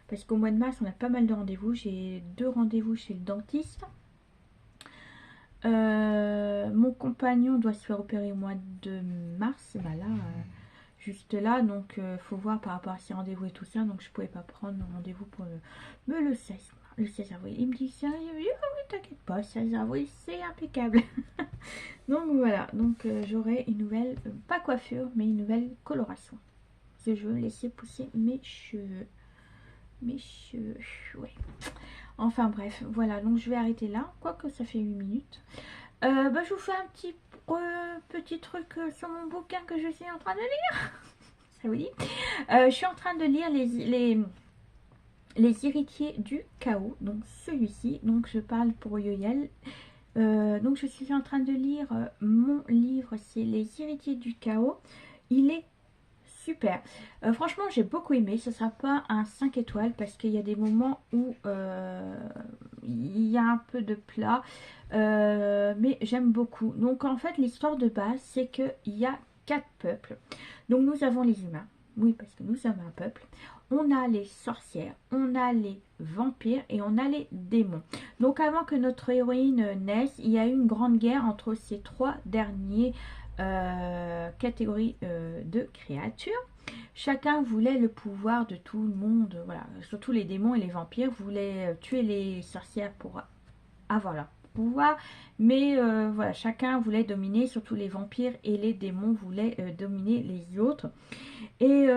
Parce qu'au mois de mars, on a pas mal de rendez-vous. J'ai 2 rendez-vous chez le dentiste. Mon compagnon doit se faire opérer au mois de mars. Bah là... juste là, donc faut voir par rapport à ses rendez-vous et tout ça, donc je pouvais pas prendre rendez-vous pour le 16, le 16 avril. Il me dit ça, oui, t'inquiète pas, 16 avril c'est impeccable. Donc voilà, donc j'aurai une nouvelle, pas coiffure, mais une nouvelle coloration. Parce que je veux laisser pousser mes cheveux, ouais. Enfin bref, voilà, donc je vais arrêter là, quoique ça fait 8 minutes. Bah, je vous fais un petit truc sur mon bouquin que je suis en train de lire. Ça vous dit? Je suis en train de lire les héritiers du chaos. Donc celui-ci, donc je parle pour Yoyel. Donc je suis en train de lire mon livre, c'est les héritiers du chaos. Il est super. Franchement, j'ai beaucoup aimé. Ce ne sera pas un 5 étoiles parce qu'il y a des moments où il y a un peu de plat. Mais j'aime beaucoup. Donc en fait, l'histoire de base, c'est qu'il y a 4 peuples. Donc nous avons les humains. Oui, parce que nous sommes un peuple. On a les sorcières, on a les vampires et on a les démons. Donc avant que notre héroïne naisse, il y a eu une grande guerre entre ces 3 derniers catégories de créatures. Chacun voulait le pouvoir de tout le monde, voilà, surtout les démons et les vampires voulaient tuer les sorcières pour avoir leur pouvoir, mais voilà, chacun voulait dominer, surtout les vampires et les démons voulaient dominer les autres. Et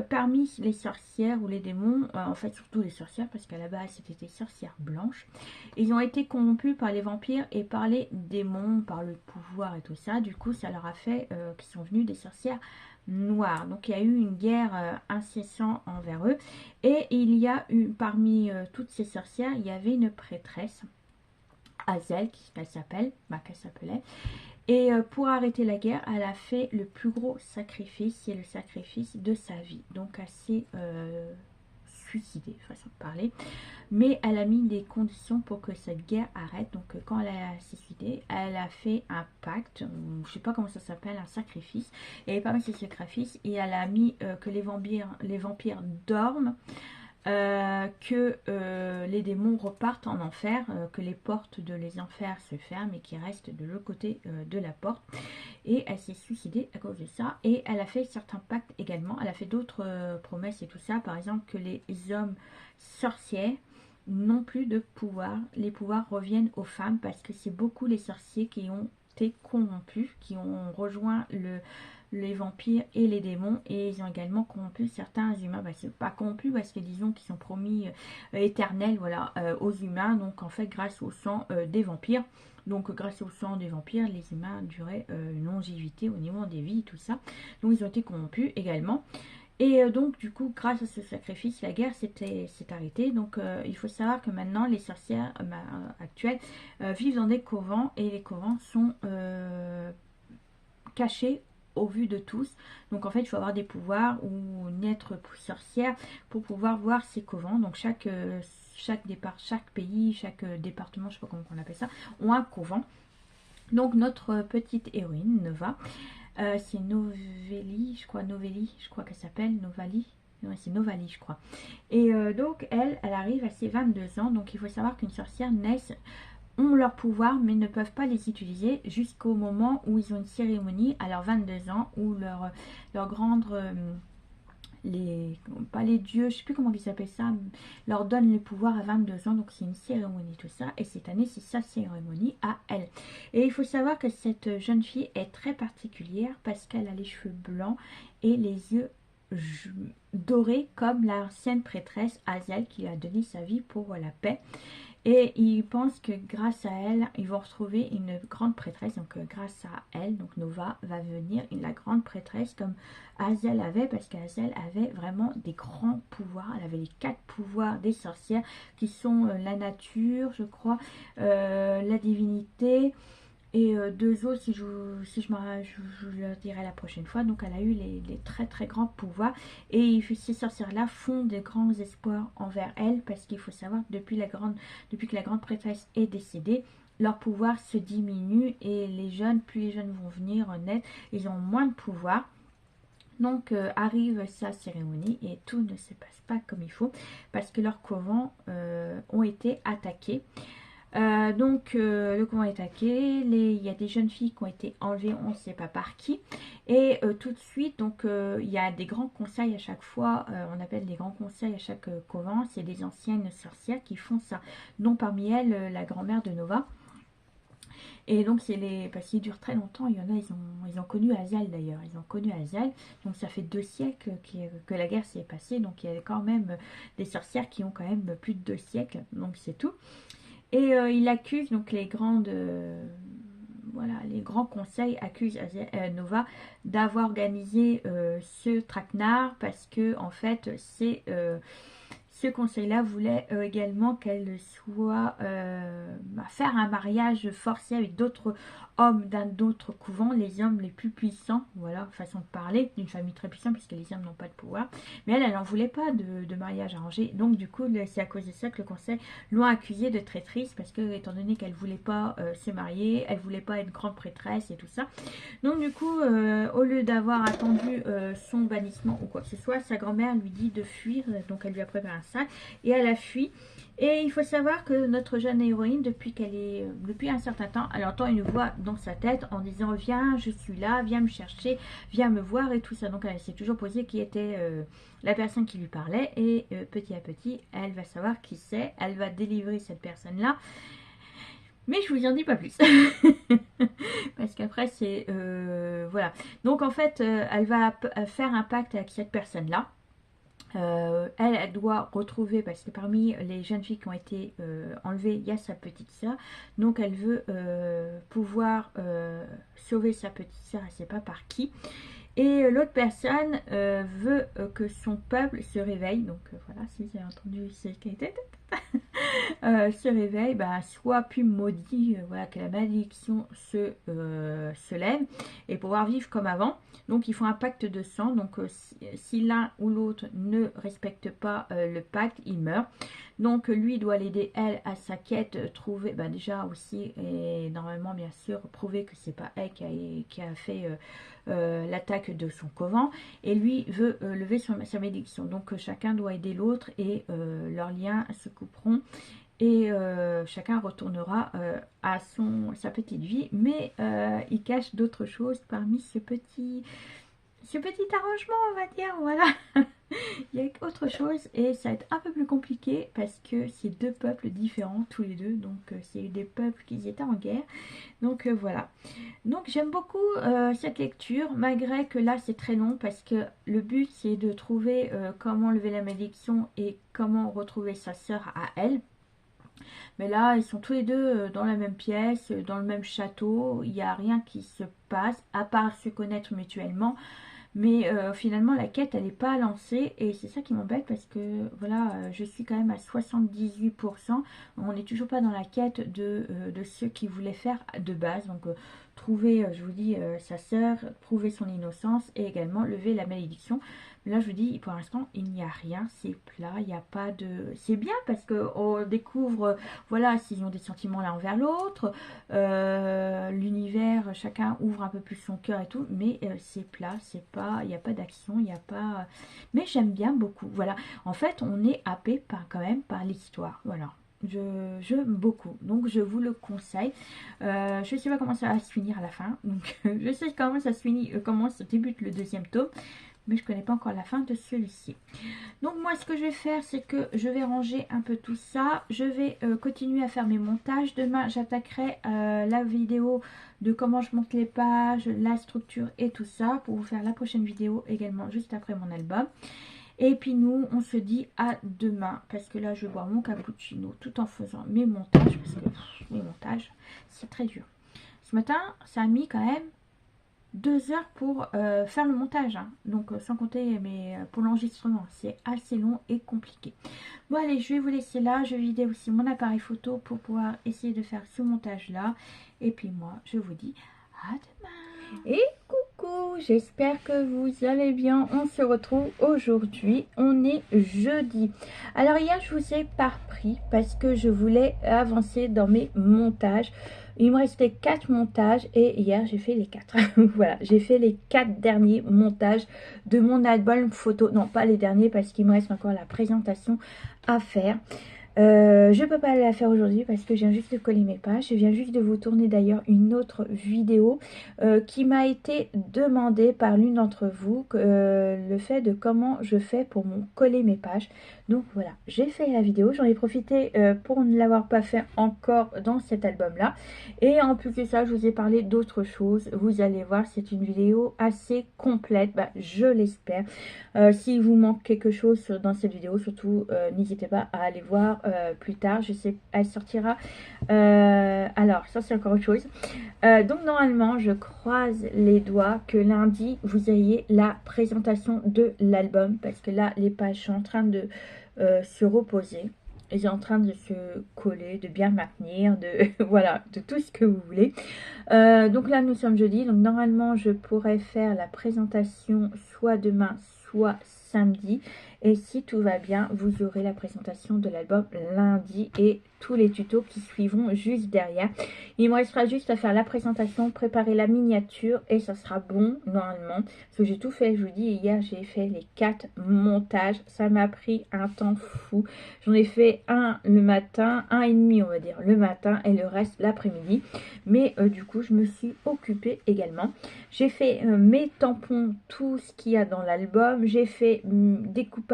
parmi les sorcières ou les démons, en fait surtout les sorcières, parce qu'à la base c'était des sorcières blanches, ils ont été corrompus par les vampires et par les démons, par le pouvoir et tout ça. Du coup ça leur a fait qu'ils sont venus des sorcières noires. Donc il y a eu une guerre incessante envers eux. Et il y a eu, parmi toutes ces sorcières, il y avait une prêtresse, Azel, qu'elle s'appelait, Et pour arrêter la guerre, elle a fait le plus gros sacrifice, c'est le sacrifice de sa vie. Donc elle s'est suicidée, façon de parler. Mais elle a mis des conditions pour que cette guerre arrête. Donc quand elle a suicidé, elle a fait un pacte, je ne sais pas comment ça s'appelle, un sacrifice. Et parmi ces sacrifices, et elle a mis que les vampires dorment, que les démons repartent en enfer, que les portes de les enfers se ferment et qu'ils restent de l'autre côté de la porte. Et elle s'est suicidée à cause de ça. Et elle a fait certains pactes également. Elle a fait d'autres promesses et tout ça. Par exemple que les hommes sorciers n'ont plus de pouvoir. Les pouvoirs reviennent aux femmes parce que c'est beaucoup les sorciers qui ont été corrompus, qui ont rejoint les vampires et les démons, et ils ont également corrompu certains humains. Bah, c'est pas corrompus parce que disons qu'ils sont promis éternels, voilà, aux humains. Donc en fait grâce au sang des vampires. Donc grâce au sang des vampires, les humains duraient une longévité au niveau des vies, tout ça. Donc ils ont été corrompus également. Et donc du coup, grâce à ce sacrifice, la guerre s'est arrêtée. Donc il faut savoir que maintenant, les sorcières actuelles vivent dans des couvents. Et les couvents sont cachés au vu de tous. Donc en fait, il faut avoir des pouvoirs ou naître sorcière pour pouvoir voir ces couvents. Donc chaque pays, chaque département, je sais pas comment on appelle ça, ont un couvent. Donc notre petite héroïne, Nova, c'est Novelli, je crois qu'elle s'appelle Novali. Non, c'est Novali, je crois. Et donc elle arrive à ses 22 ans. Donc il faut savoir qu'une sorcière naissent, ont leur pouvoir mais ne peuvent pas les utiliser jusqu'au moment où ils ont une cérémonie à leurs 22 ans où leur grande pas les dieux, je sais plus comment ils s'appellent ça, leur donne le pouvoir à 22 ans. Donc c'est une cérémonie, tout ça. Et cette année, c'est sa cérémonie à elle. Et il faut savoir que cette jeune fille est très particulière parce qu'elle a les cheveux blancs et les yeux dorés comme l'ancienne prêtresse Aziel qui a donné sa vie pour la paix. Et ils pensent que grâce à elle, ils vont retrouver une grande prêtresse. Donc grâce à elle, donc Nova va devenir la grande prêtresse comme Aziel avait, parce qu'Aziel avait vraiment des grands pouvoirs. Elle avait les 4 pouvoirs des sorcières qui sont la nature, je crois, la divinité, et 2 autres, si je le dirai la prochaine fois. Donc elle a eu les très très grands pouvoirs. Et ces sorcières-là font de grands espoirs envers elle. Parce qu'il faut savoir que depuis que la grande prêtresse est décédée, leur pouvoir se diminue. Et plus les jeunes vont venir naître, ils ont moins de pouvoir. Donc arrive sa cérémonie et tout ne se passe pas comme il faut. Parce que leurs couvents ont été attaqués. Donc le couvent est attaqué, il y a des jeunes filles qui ont été enlevées, on ne sait pas par qui. Et tout de suite, donc il y a des grands conseils à chaque fois, on appelle des grands conseils à chaque couvent, c'est des anciennes sorcières qui font ça. Donc parmi elles, la grand-mère de Nova. Et donc parce qu'ils durent très longtemps, il y en a, ils ont connu Aziel d'ailleurs, ils ont connu Aziel. Donc ça fait 2 siècles que la guerre s'est passée, donc il y a quand même des sorcières qui ont quand même plus de 2 siècles, donc c'est tout. Et il accuse donc les grands conseils accusent Nova d'avoir organisé ce traquenard parce que en fait ce conseil-là voulait également qu'elle soit faire un mariage forcé avec d'autres hommes d'un autre couvent, les hommes les plus puissants, voilà, façon de parler, d'une famille très puissante puisque les hommes n'ont pas de pouvoir. Mais elle n'en voulait pas de mariage arrangé. Donc du coup, c'est à cause de ça que le conseil l'ont accusée de traîtrise parce que étant donné qu'elle voulait pas se marier, elle voulait pas être grande prêtresse et tout ça. Donc du coup, au lieu d'avoir attendu son bannissement ou quoi que ce soit, sa grand-mère lui dit de fuir, donc elle lui a préparé un sac et elle a fui. Et il faut savoir que notre jeune héroïne, depuis un certain temps, elle entend une voix dans sa tête en disant viens, je suis là, viens me chercher, viens me voir et tout ça. Donc elle s'est toujours posé qui était la personne qui lui parlait et petit à petit, elle va savoir qui c'est, elle va délivrer cette personne-là. Mais je vous en dis pas plus. Parce qu'après, c'est... voilà. Donc, en fait, elle va faire un pacte avec cette personne-là. Elle doit retrouver, parce que parmi les jeunes filles qui ont été enlevées, il y a sa petite sœur. Donc, elle veut pouvoir sauver sa petite sœur, elle ne sait pas par qui. Et l'autre personne veut que son peuple se réveille. Donc, voilà, si vous avez entendu, c'est se réveille, bah, soit puis maudit, voilà, que la malédiction se lève et pouvoir vivre comme avant. Donc ils font un pacte de sang. Donc si l'un ou l'autre ne respecte pas le pacte, il meurt. Donc lui doit l'aider, elle, à sa quête, trouver, bah, déjà aussi, et normalement bien sûr, prouver que c'est pas elle qui a fait l'attaque de son couvent. Et lui veut lever sa malédiction. Donc chacun doit aider l'autre et leurs liens se couperont. Et chacun retournera à sa petite vie, mais il cache d'autres choses parmi ce petit arrangement, on va dire, voilà. Il y a autre chose et ça va être un peu plus compliqué parce que c'est deux peuples différents tous les deux, donc c'est des peuples qui étaient en guerre, donc voilà. Donc j'aime beaucoup cette lecture, malgré que là c'est très long parce que le but c'est de trouver comment lever la malédiction et comment retrouver sa sœur à elle. Mais là, ils sont tous les deux dans la même pièce, dans le même château. Il n'y a rien qui se passe, à part se connaître mutuellement. Mais finalement, la quête, elle n'est pas lancée. Et c'est ça qui m'embête parce que, voilà, je suis quand même à 78%. On n'est toujours pas dans la quête de ce qu'il voulait faire de base. Donc, trouver, je vous dis, sa sœur, prouver son innocence et également lever la malédiction. Mais là, je vous dis, pour l'instant, il n'y a rien, c'est plat, il n'y a pas de... C'est bien parce qu'on découvre, voilà, s'ils ont des sentiments l'un envers l'autre, l'univers, chacun ouvre un peu plus son cœur et tout, mais c'est plat, c'est pas, il n'y a pas d'action, il n'y a pas... Mais j'aime bien beaucoup, voilà. En fait, on est happé quand même par l'histoire, voilà. J'aime beaucoup, donc je vous le conseille. Je ne sais pas comment ça va se finir à la fin, donc je sais comment ça se finit, comment se débute le deuxième tome, mais je ne connais pas encore la fin de celui-ci. Donc moi ce que je vais faire, c'est que je vais ranger un peu tout ça. Je vais continuer à faire mes montages. Demain j'attaquerai la vidéo de comment je monte les pages, la structure et tout ça, pour vous faire la prochaine vidéo également juste après mon album. Et puis nous on se dit à demain, parce que là je vais boire mon cappuccino tout en faisant mes montages, parce que mes montages c'est très dur. Ce matin ça a mis quand même 2 heures pour faire le montage, hein. Donc sans compter mais pour l'enregistrement, c'est assez long et compliqué. Bon allez, je vais vous laisser là, je vais vider aussi mon appareil photo pour pouvoir essayer de faire ce montage là. Et puis moi je vous dis à demain. Et coucou, j'espère que vous allez bien. On se retrouve aujourd'hui, on est jeudi. Alors hier je vous ai pas repris parce que je voulais avancer dans mes montages. Il me restait 4 montages et hier j'ai fait les 4. Voilà, j'ai fait les 4 derniers montages de mon album photo. Non, pas les derniers parce qu'il me reste encore la présentation à faire. Je peux pas la faire aujourd'hui parce que je viens juste de coller mes pages. Je viens juste de vous tourner d'ailleurs une autre vidéo qui m'a été demandée par l'une d'entre vous, le fait de comment je fais pour coller mes pages. Donc voilà, j'ai fait la vidéo, j'en ai profité pour ne l'avoir pas fait encore dans cet album là. Et en plus de ça, je vous ai parlé d'autres choses. Vous allez voir, c'est une vidéo assez complète, bah, je l'espère. S'il vous manque quelque chose dans cette vidéo, surtout n'hésitez pas à aller voir plus tard. Je sais, elle sortira. Alors, ça c'est encore autre chose. Donc normalement, je croise les doigts que lundi, vous ayez la présentation de l'album. Parce que là, les pages sont en train de se reposer. Ils sont en train de se coller, de bien maintenir, de voilà, de tout ce que vous voulez. Donc là, nous sommes jeudi. Donc normalement, je pourrais faire la présentation soit demain, soit samedi. Et si tout va bien, vous aurez la présentation de l'album lundi et tous les tutos qui suivront juste derrière. Il me restera juste à faire la présentation, préparer la miniature et ça sera bon normalement. Parce que j'ai tout fait, je vous dis, hier j'ai fait les 4 montages. Ça m'a pris un temps fou. J'en ai fait un le matin, un et demi on va dire le matin et le reste l'après-midi. Mais du coup je me suis occupée également. J'ai fait mes tampons, tout ce qu'il y a dans l'album. J'ai fait découpage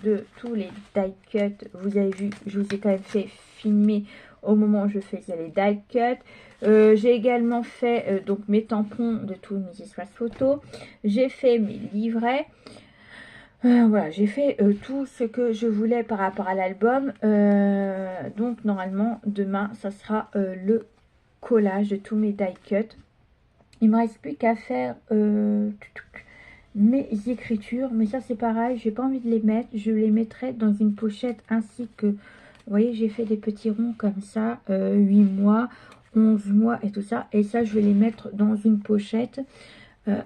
de tous les die cuts. Vous avez vu, je vous ai quand même fait filmer au moment où je faisais les die cuts. J'ai également fait donc mes tampons de tous mes espaces photos. J'ai fait mes livrets. Voilà, j'ai fait tout ce que je voulais par rapport à l'album. Donc normalement demain ça sera le collage de tous mes die cuts. Il me reste plus qu'à faire mes écritures, mais ça c'est pareil, j'ai pas envie de les mettre. Je les mettrai dans une pochette ainsi que Vous voyez, j'ai fait des petits ronds comme ça, 8 mois, 11 mois et tout ça. Et ça, je vais les mettre dans une pochette,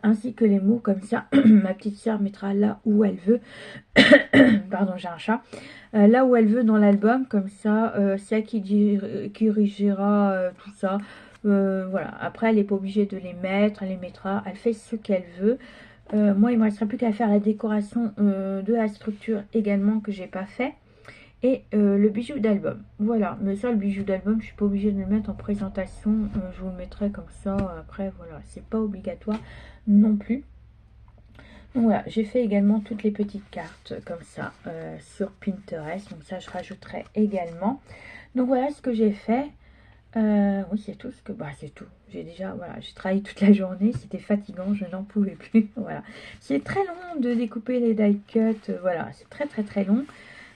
ainsi que les mots comme ça. Ma petite soeur mettra là où elle veut. Pardon, j'ai un chat. Là où elle veut dans l'album, comme ça, c'est elle qui dirigira tout ça. Voilà, après elle n'est pas obligée de les mettre, elle les mettra, elle fait ce qu'elle veut. Moi il ne me restera plus qu'à faire la décoration de la structure également que j'ai pas fait. Et le bijou d'album, voilà, mais ça le bijou d'album je suis pas obligée de le mettre en présentation, je vous le mettrai comme ça, après voilà, c'est pas obligatoire non plus. Donc voilà, j'ai fait également toutes les petites cartes comme ça sur Pinterest. Donc ça, je rajouterai également. Donc voilà ce que j'ai fait. Oui, c'est tout ce que... Bah, c'est tout. J'ai déjà... Voilà, j'ai travaillé toute la journée. C'était fatigant, je n'en pouvais plus. Voilà. C'est très long de découper les die cuts. Voilà, c'est très très très long.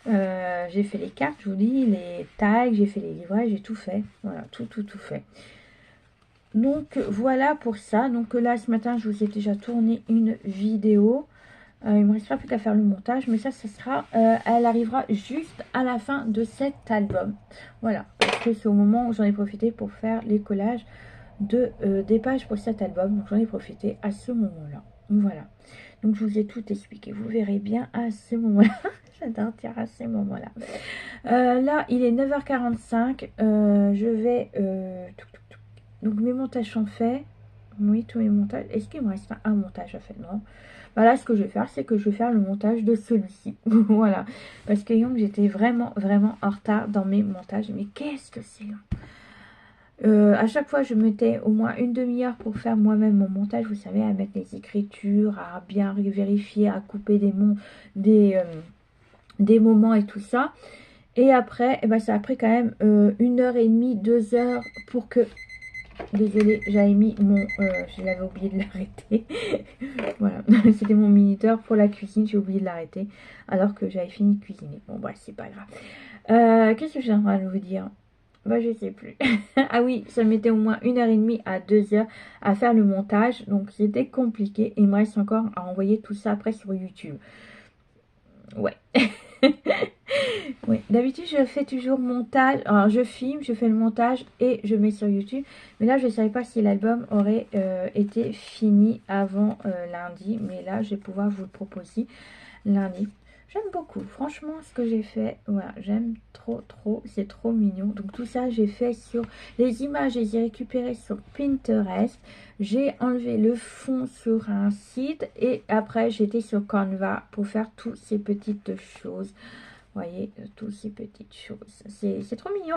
J'ai fait les cartes, je vous dis, les tags, j'ai fait les livrages, j'ai tout fait. Voilà, tout fait. Donc voilà pour ça. Donc là ce matin je vous ai déjà tourné une vidéo. Il ne me restera plus qu'à faire le montage. Mais ça sera, elle arrivera juste à la fin de cet album. Voilà. Parce que c'est au moment où j'en ai profité pour faire les collages des pages pour cet album. Donc j'en ai profité à ce moment-là. Voilà. Donc je vous ai tout expliqué. Vous verrez bien à ce moment-là. J'adore dire à ce moment-là. Là il est 9h45. Je vais... Donc mes montages sont faits. Oui, tous mes montages. Est-ce qu'il me reste un montage à faire? Non. Voilà, ce que je vais faire, c'est que je vais faire le montage de celui-ci. Voilà. Parce que j'étais vraiment en retard dans mes montages. Mais qu'est-ce que c'est long. À chaque fois, je mettais au moins une demi-heure pour faire moi-même mon montage. Vous savez, à mettre les écritures, à bien vérifier, à couper des moments et tout ça. Et après, eh ben, ça a pris quand même 1h30, 2 heures pour que... Désolée, j'avais mis mon... je l'avais oublié de l'arrêter. Voilà, c'était mon minuteur pour la cuisine. J'ai oublié de l'arrêter alors que j'avais fini de cuisiner. Bon, bref, c'est pas grave. Qu'est-ce que je suis en train de vous dire? Bah, je sais plus. Ah oui, ça mettait au moins 1h30 à 2 heures à faire le montage. Donc, c'était compliqué. Et il me reste encore à envoyer tout ça après sur YouTube. Ouais. Oui, d'habitude je fais toujours montage, alors je filme, je fais le montage et je mets sur YouTube. Mais là je ne savais pas si l'album aurait été fini avant lundi. Mais là je vais pouvoir vous le proposer lundi. J'aime beaucoup, franchement ce que j'ai fait, voilà, j'aime trop, c'est trop mignon. Donc tout ça j'ai fait sur les images, je les ai récupérées sur Pinterest. J'ai enlevé le fond sur un site et après j'étais sur Canva pour faire toutes ces petites choses. Vous voyez, toutes ces petites choses, c'est trop mignon.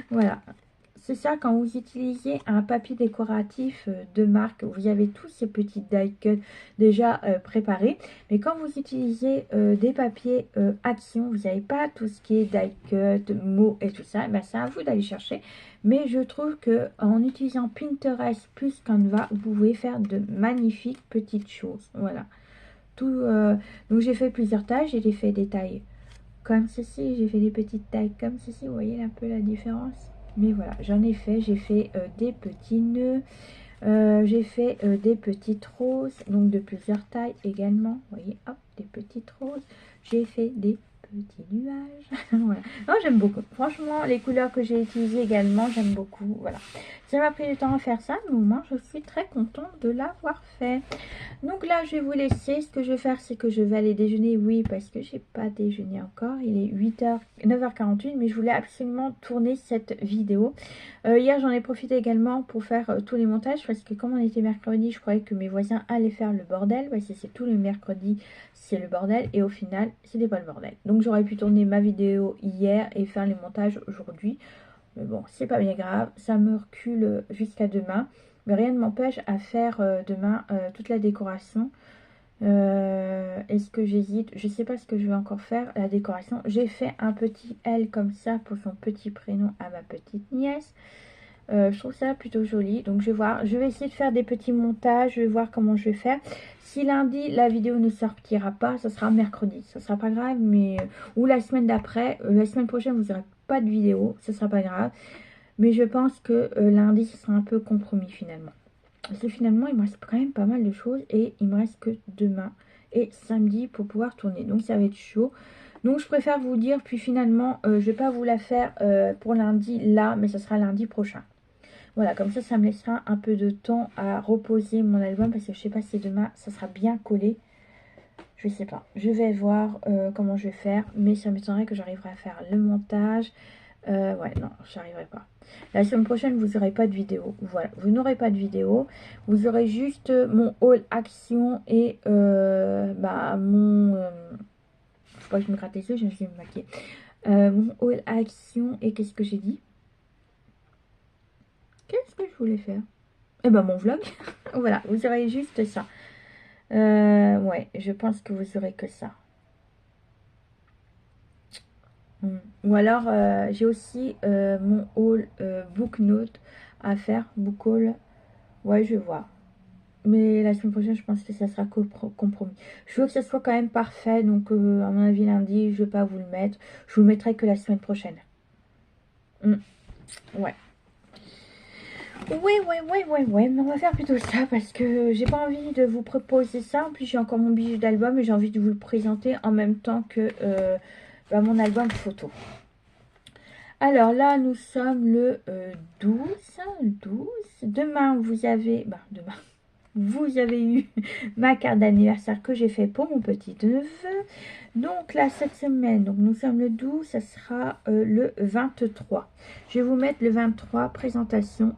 Voilà. C'est ça, quand vous utilisez un papier décoratif de marque, vous avez tous ces petits die cuts déjà préparés. Mais quand vous utilisez des papiers action, vous n'avez pas tout ce qui est die cut, mots et tout ça. Ben, c'est à vous d'aller chercher. Mais je trouve que en utilisant Pinterest plus Canva, vous pouvez faire de magnifiques petites choses. Voilà. Donc j'ai fait plusieurs tailles. J'ai fait des tailles comme ceci. J'ai fait des petites tailles comme ceci. Vous voyez un peu la différence? Mais voilà, j'en ai fait, j'ai fait des petits nœuds, j'ai fait des petites roses, donc de plusieurs tailles également. Vous voyez, hop, des petites roses. J'ai fait des petits nuages. Voilà. Non, j'aime beaucoup. Franchement, les couleurs que j'ai utilisées également, j'aime beaucoup. Voilà. Ça m'a pris du temps à faire ça, mais au moins, je suis très contente de l'avoir fait. Donc là, je vais vous laisser. Ce que je vais faire, c'est que je vais aller déjeuner. Oui, parce que j'ai pas déjeuné encore. Il est 9h48, mais je voulais absolument tourner cette vidéo. Hier, j'en ai profité également pour faire tous les montages, parce que comme on était mercredi, je croyais que mes voisins allaient faire le bordel. Parce que c'est tous les mercredis, c'est le bordel. Et au final, c'était pas le bordel. Donc j'aurais pu tourner ma vidéo hier et faire les montages aujourd'hui. Mais bon, c'est pas bien grave. Ça me recule jusqu'à demain. Mais rien ne m'empêche à faire demain toute la décoration. Est-ce que j'hésite? Je sais pas ce que je vais encore faire. La décoration. J'ai fait un petit L comme ça pour son petit prénom à ma petite nièce. Je trouve ça plutôt joli. Donc je vais voir. Je vais essayer de faire des petits montages. Je vais voir comment je vais faire. Si lundi la vidéo ne sortira pas, ça sera mercredi. Ça sera pas grave. Mais ou la semaine d'après. La semaine prochaine vous n'aurez pas de vidéo. Ça sera pas grave. Mais je pense que lundi, ce sera un peu compromis finalement. Parce que finalement, il me reste quand même pas mal de choses. Et il me reste que demain et samedi pour pouvoir tourner. Donc ça va être chaud. Donc je préfère vous dire, puis finalement, je vais pas vous la faire pour lundi là, mais ça sera lundi prochain. Voilà, comme ça me laissera un peu de temps à reposer mon album, parce que je sais pas si demain ça sera bien collé. Je sais pas. Je vais voir comment je vais faire, mais ça m'étonnerait que j'arriverai à faire le montage. Ouais, non, j'arriverai pas. La semaine prochaine, vous n'aurez pas de vidéo. Voilà, vous n'aurez pas de vidéo. Vous aurez juste mon haul action et mon... faut pas que je me gratte les yeux, je vais me maquiller. Mon haul action et qu'est-ce que j'ai dit? Qu'est-ce que je voulais faire? Eh ben mon vlog. Voilà, vous aurez juste ça. Ouais, je pense que vous aurez que ça. Ou alors, j'ai aussi mon haul book note à faire. Book haul. Ouais, je vais voir. Mais la semaine prochaine, je pense que ça sera compromis. Je veux que ça soit quand même parfait. Donc, à mon avis, lundi, je vais pas vous le mettre. Je vous le mettrai que la semaine prochaine. Ouais. Ouais. Mais on va faire plutôt ça parce que j'ai pas envie de vous proposer ça. En plus, j'ai encore mon bijou d'album et j'ai envie de vous le présenter en même temps que mon album photo. Alors là, nous sommes le 12. Demain, vous avez... demain, vous avez eu ma carte d'anniversaire que j'ai fait pour mon petit-neveu. Donc là, cette semaine, donc nous sommes le 12, ça sera le 23. Je vais vous mettre le 23, présentation.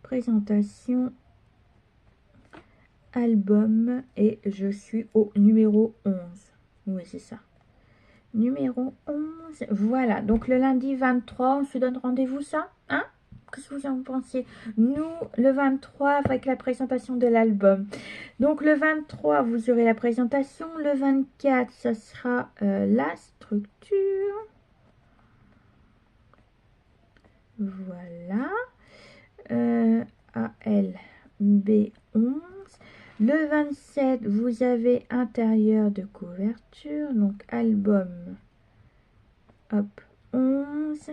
Présentation, album, et je suis au numéro 11. Oui, c'est ça. Numéro 11. Voilà, donc le lundi 23, on se donne rendez-vous ça, hein? Qu'est-ce que vous en pensez? Nous, le 23, avec la présentation de l'album. Donc le 23, vous aurez la présentation. Le 24, ça sera la structure. Voilà. ALB11. Le 27, vous avez intérieur de couverture. Donc album. Hop, 11.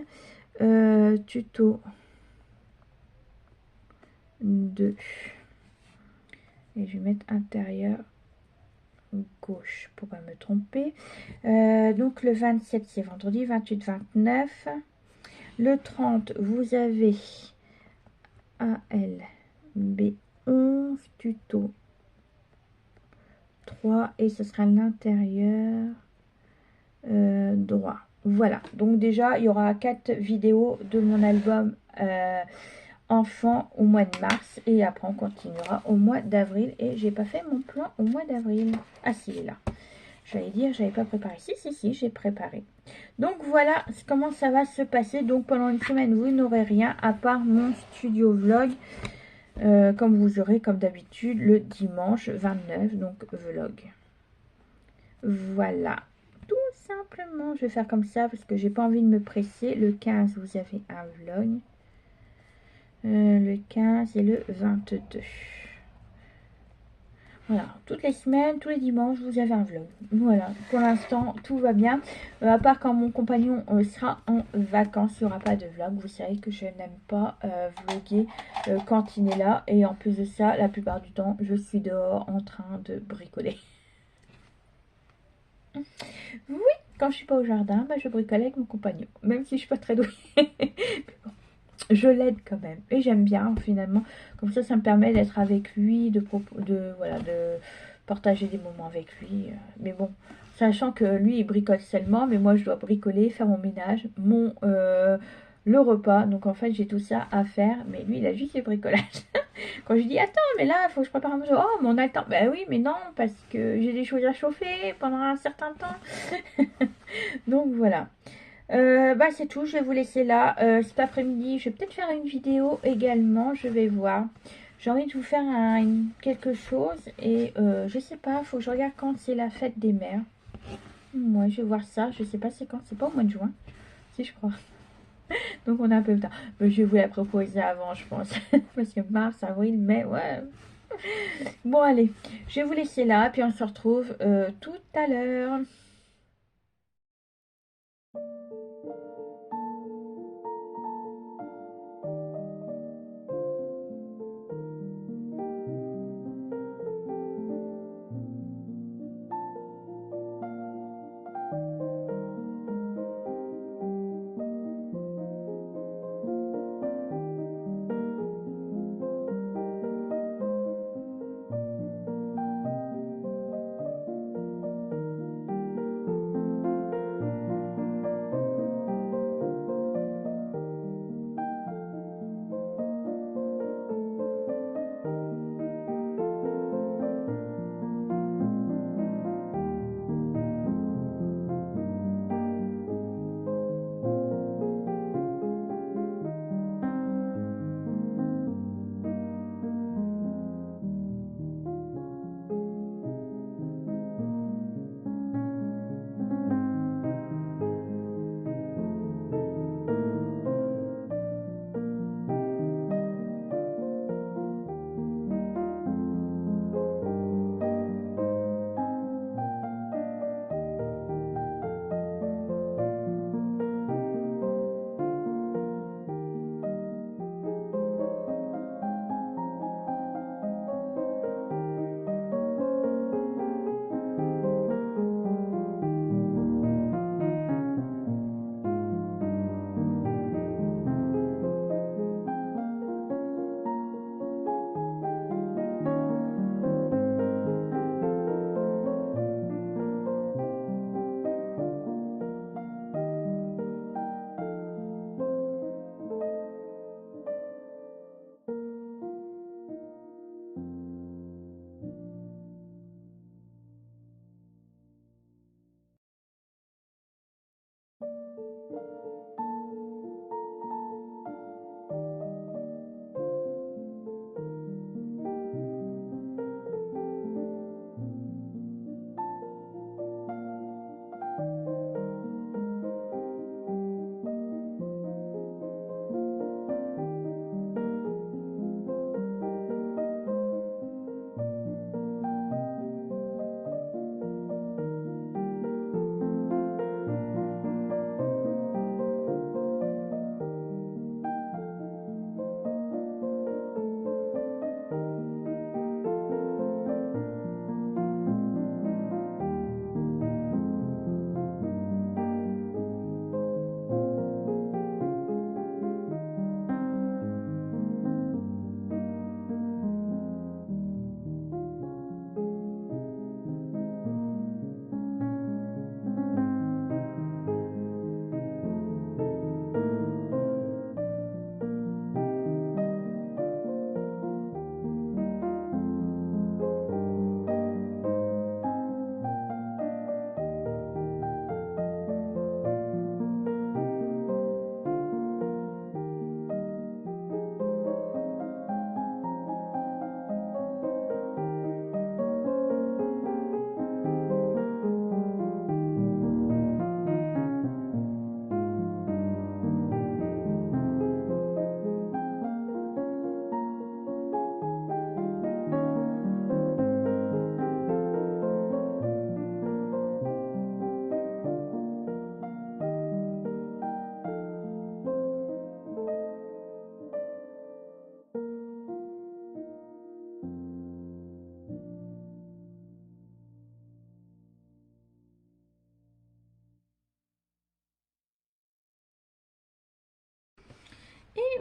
Tuto 2. Et je vais mettre intérieur gauche pour pas me tromper. Donc le 27, c'est vendredi. 28, 29. Le 30, vous avez ALB11, tuto 3, et ce sera l'intérieur droit. Voilà, donc déjà, il y aura 4 vidéos de mon album enfant au mois de mars, et après on continuera au mois d'avril, et j'ai pas fait mon plan au mois d'avril. Ah si, il est là. J'allais dire, j'avais pas préparé. Si, j'ai préparé. Donc voilà comment ça va se passer. Donc pendant une semaine, vous n'aurez rien à part mon studio vlog. Comme vous aurez comme d'habitude le dimanche 29, donc vlog. Voilà. Tout simplement, je vais faire comme ça parce que j'ai pas envie de me presser. Le 15, vous avez un vlog. Le 15 et le 22. Voilà, toutes les semaines, tous les dimanches, vous avez un vlog. Voilà, pour l'instant, tout va bien. À part quand mon compagnon sera en vacances, il n'y aura pas de vlog. Vous savez que je n'aime pas vlogger quand il est là. Et en plus de ça, la plupart du temps, je suis dehors en train de bricoler. Oui, quand je suis pas au jardin, je bricole avec mon compagnon. Même si je suis pas très douée. Je l'aide quand même. Et j'aime bien finalement. Comme ça me permet d'être avec lui, de partager des moments avec lui. Mais bon, sachant que lui, il bricole seulement, mais moi, je dois bricoler, faire mon ménage, le repas. Donc en fait, j'ai tout ça à faire. Mais lui, il a juste le bricolage. Quand je dis, attends, mais là, il faut que je prépare un manger. Oh, mais on a le temps. Ben oui, mais non, parce que j'ai des choses à chauffer pendant un certain temps. Donc voilà. C'est tout, je vais vous laisser là. Cet après-midi, je vais peut-être faire une vidéo également, je vais voir. J'ai envie de vous faire quelque chose et je sais pas, faut que je regarde quand c'est la fête des mères. Moi, je vais voir ça, je sais pas c'est quand, c'est pas au mois de juin, si je crois. Donc on a un peu de temps. Mais je vais vous la proposer avant, je pense. Parce que mars, avril, mai, ouais. Bon, allez, je vais vous laisser là, puis on se retrouve tout à l'heure.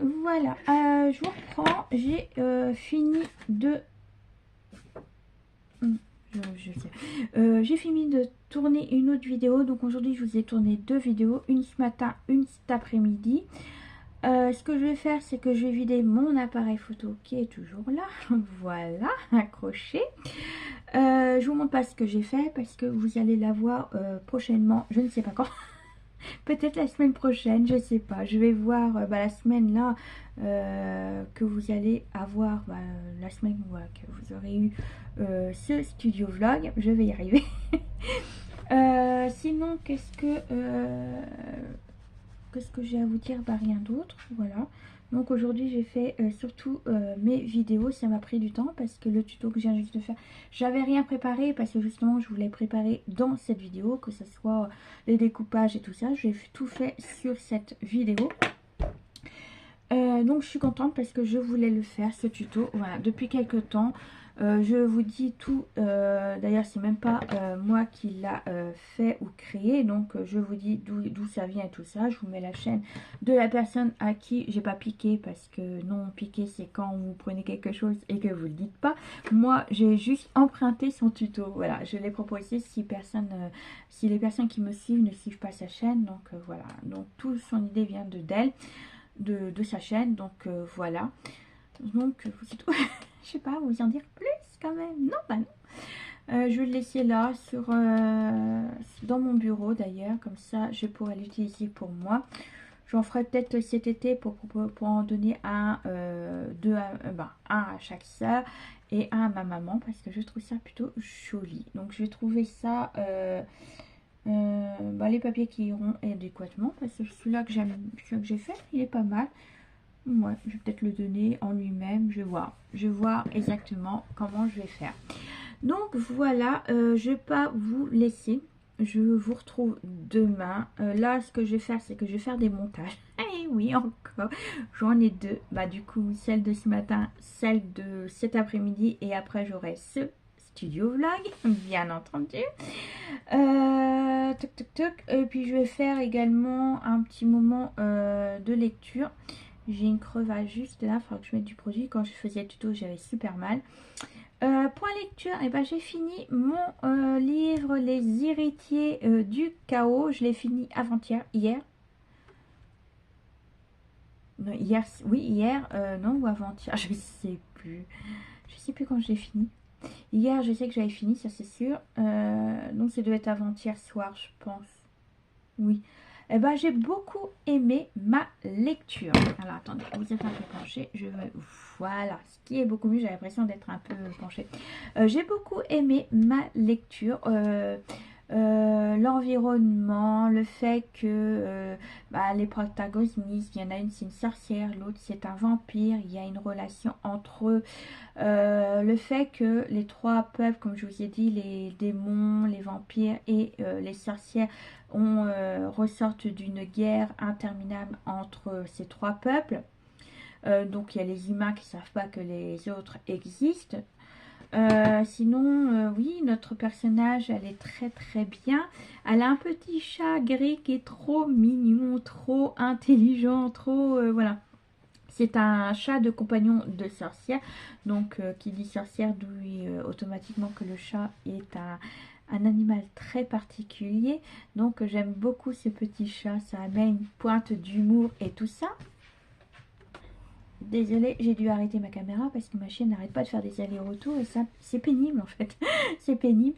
voilà, je vous reprends. J'ai fini de... je sais. J'ai fini de tourner une autre vidéo. Donc aujourd'hui, je vous ai tourné 2 vidéos. Une ce matin, une cet après-midi. Ce que je vais faire, c'est que je vais vider mon appareil photo qui est toujours là. Voilà, accroché. Je vous montre pas ce que j'ai fait parce que vous allez la voir prochainement. Je ne sais pas quand. Peut-être la semaine prochaine, je sais pas. Je vais voir la semaine là que vous allez avoir, la semaine que vous aurez eu ce studio vlog. Je vais y arriver. Sinon, qu'est-ce que j'ai à vous dire? Rien d'autre. Voilà. Donc aujourd'hui j'ai fait surtout mes vidéos. Ça m'a pris du temps parce que le tuto que j'ai juste de faire, j'avais rien préparé parce que justement je voulais préparer dans cette vidéo, que ce soit les découpages et tout ça. J'ai tout fait sur cette vidéo. Donc je suis contente parce que je voulais le faire, ce tuto, voilà, depuis quelques temps. Je vous dis tout, d'ailleurs c'est même pas moi qui l'a fait ou créé, donc je vous dis d'où ça vient et tout ça. Je vous mets la chaîne de la personne à qui j'ai pas piqué, parce que non, piquer c'est quand vous prenez quelque chose et que vous le dites pas. Moi j'ai juste emprunté son tuto, voilà, je l'ai proposé si les personnes qui me suivent ne suivent pas sa chaîne, donc voilà, donc toute son idée vient d'elle. De sa chaîne, donc voilà, donc c'est tout. Je sais pas vous en dire plus quand même, non, bah non. Je vais le laisser là sur dans mon bureau d'ailleurs, comme ça je pourrais l'utiliser pour moi. J'en ferai peut-être cet été pour en donner un, un à chaque soeur et un à ma maman, parce que je trouve ça plutôt joli. Donc je vais trouver ça les papiers qui iront adéquatement, parce que celui-là que j'ai fait, il est pas mal. Ouais, je vais peut-être le donner en lui-même. Je vais voir exactement comment je vais faire. Donc voilà, je vais pas vous laisser. Je vous retrouve demain. Là, ce que je vais faire, c'est que je vais faire des montages. Eh oui, encore. J'en ai 2. Du coup, celle de ce matin, celle de cet après-midi. Et après, j'aurai ce studio vlog, bien entendu. Toc toc toc. Et puis je vais faire également un petit moment de lecture. J'ai une crevasse juste là, il faudra que je mette du produit. Quand je faisais le tuto, j'avais super mal. Point lecture, et j'ai fini mon livre Les héritiers du chaos. Je l'ai fini avant-hier, hier. Non, hier, oui, hier, non, ou avant-hier, je sais plus. Je sais plus quand je l'ai fini. Hier, je sais que j'avais fini, ça c'est sûr. Donc ça doit être avant-hier soir, je pense. Oui. J'ai beaucoup aimé ma lecture. Alors attendez, vous êtes un peu penché. Voilà, ce qui est beaucoup mieux. J'ai l'impression d'être un peu penchée. J'ai beaucoup aimé ma lecture. L'environnement, le fait que les protagonistes, il y en a une c'est une sorcière, l'autre c'est un vampire, il y a une relation entre eux, le fait que les 3 peuples, comme je vous ai dit, les démons, les vampires et les sorcières ressortent d'une guerre interminable entre ces 3 peuples. Donc il y a les humains qui ne savent pas que les autres existent. Sinon, oui, notre personnage, elle est très très bien. Elle a un petit chat gris qui est trop mignon, trop intelligent, trop... voilà. C'est un chat de compagnon de sorcière. Donc, qui dit sorcière, dit automatiquement que le chat est un animal très particulier. Donc, j'aime beaucoup ce petit chat. Ça amène une pointe d'humour et tout ça. Désolée, j'ai dû arrêter ma caméra parce que ma chienne n'arrête pas de faire des allers-retours et ça, c'est pénible en fait. C'est pénible.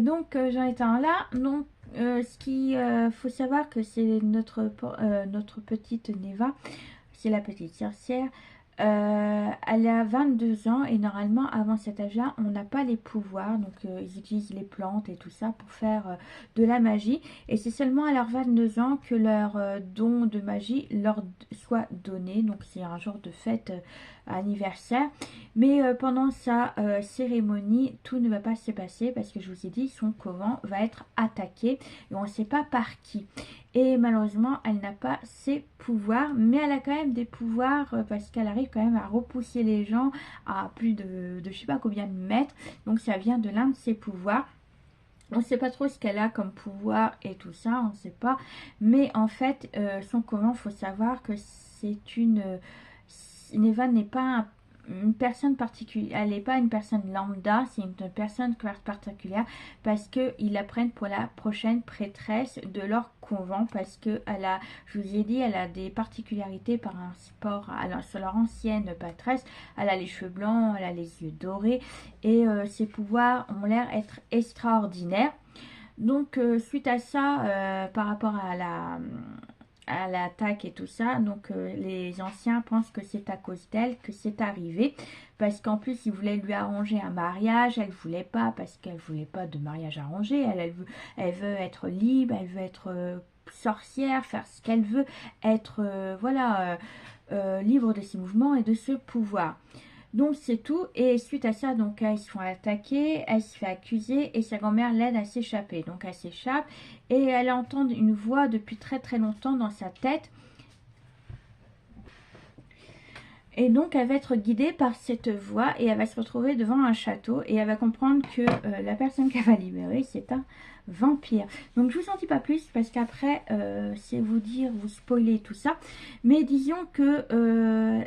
Donc, j'en étais un là. Donc, ce qu'il faut savoir que c'est notre petite Neva. C'est la petite sorcière. Elle a 22 ans et normalement avant cet âge-là, on n'a pas les pouvoirs. Donc ils utilisent les plantes et tout ça pour faire de la magie. Et c'est seulement à leurs 22 ans que leur don de magie leur soit donné. Donc c'est un genre de fête anniversaire. Mais pendant sa cérémonie, tout ne va pas se passer parce que je vous ai dit, son couvent va être attaqué et on ne sait pas par qui. Et malheureusement, elle n'a pas ses pouvoirs, mais elle a quand même des pouvoirs parce qu'elle arrive quand même à repousser les gens à plus de je sais pas combien de mètres. Donc ça vient de l'un de ses pouvoirs. On ne sait pas trop ce qu'elle a comme pouvoir et tout ça, on ne sait pas. Mais en fait, son couvent, il faut savoir que c'est une... Neva n'est pas une personne particulière, elle n'est pas une personne lambda, c'est une personne particulière parce qu'ils la prennent pour la prochaine prêtresse de leur couvent parce que elle a, je vous ai dit, elle a des particularités par rapport à sur leur ancienne prêtresse. Elle a les cheveux blancs, elle a les yeux dorés et ses pouvoirs ont l'air être extraordinaires. Donc suite à ça, par rapport à l'attaque et tout ça, donc les anciens pensent que c'est à cause d'elle que c'est arrivé, parce qu'en plus ils voulaient lui arranger un mariage, elle voulait pas, parce qu'elle voulait pas de mariage arrangé, elle veut être libre, elle veut être sorcière, faire ce qu'elle veut, être voilà, libre de ses mouvements et de ce pouvoir. Donc c'est tout, et suite à ça, donc elles se font attaquer, elle se fait accuser, et sa grand-mère l'aide à s'échapper. Donc elle s'échappe, et elle entend une voix depuis très très longtemps dans sa tête. Et donc elle va être guidée par cette voix, et elle va se retrouver devant un château, et elle va comprendre que la personne qu'elle va libérer, c'est un vampire. Donc je vous en dis pas plus, parce qu'après, c'est vous dire, vous spoiler tout ça. Mais disons que...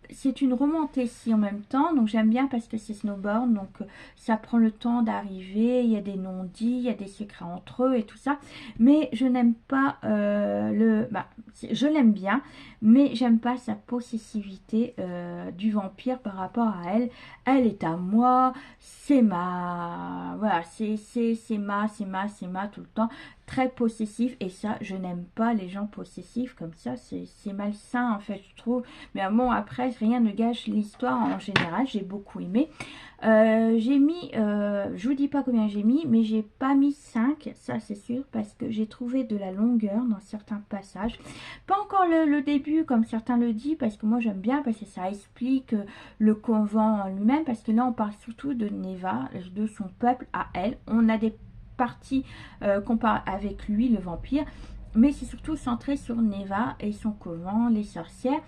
c'est une romantécie en même temps, donc j'aime bien parce que c'est snowboard, donc ça prend le temps d'arriver, il y a des non-dits, il y a des secrets entre eux et tout ça, mais je n'aime pas je l'aime bien, mais j'aime pas sa possessivité du vampire par rapport à elle. Elle est à moi, c'est ma, voilà, c'est ma tout le temps, très possessif, et ça je n'aime pas les gens possessifs comme ça, c'est malsain en fait je trouve. Mais bon, après, rien ne gâche l'histoire en général. J'ai beaucoup aimé. J'ai mis, je vous dis pas combien j'ai mis, mais j'ai pas mis 5, ça c'est sûr, parce que j'ai trouvé de la longueur dans certains passages. Pas encore le début, comme certains le disent, parce que moi j'aime bien, parce que ça explique le convent en lui-même, parce que là on parle surtout de Neva, de son peuple à elle. On a des parties qu'on parle avec lui, le vampire, mais c'est surtout centré sur Neva et son couvent, les sorcières.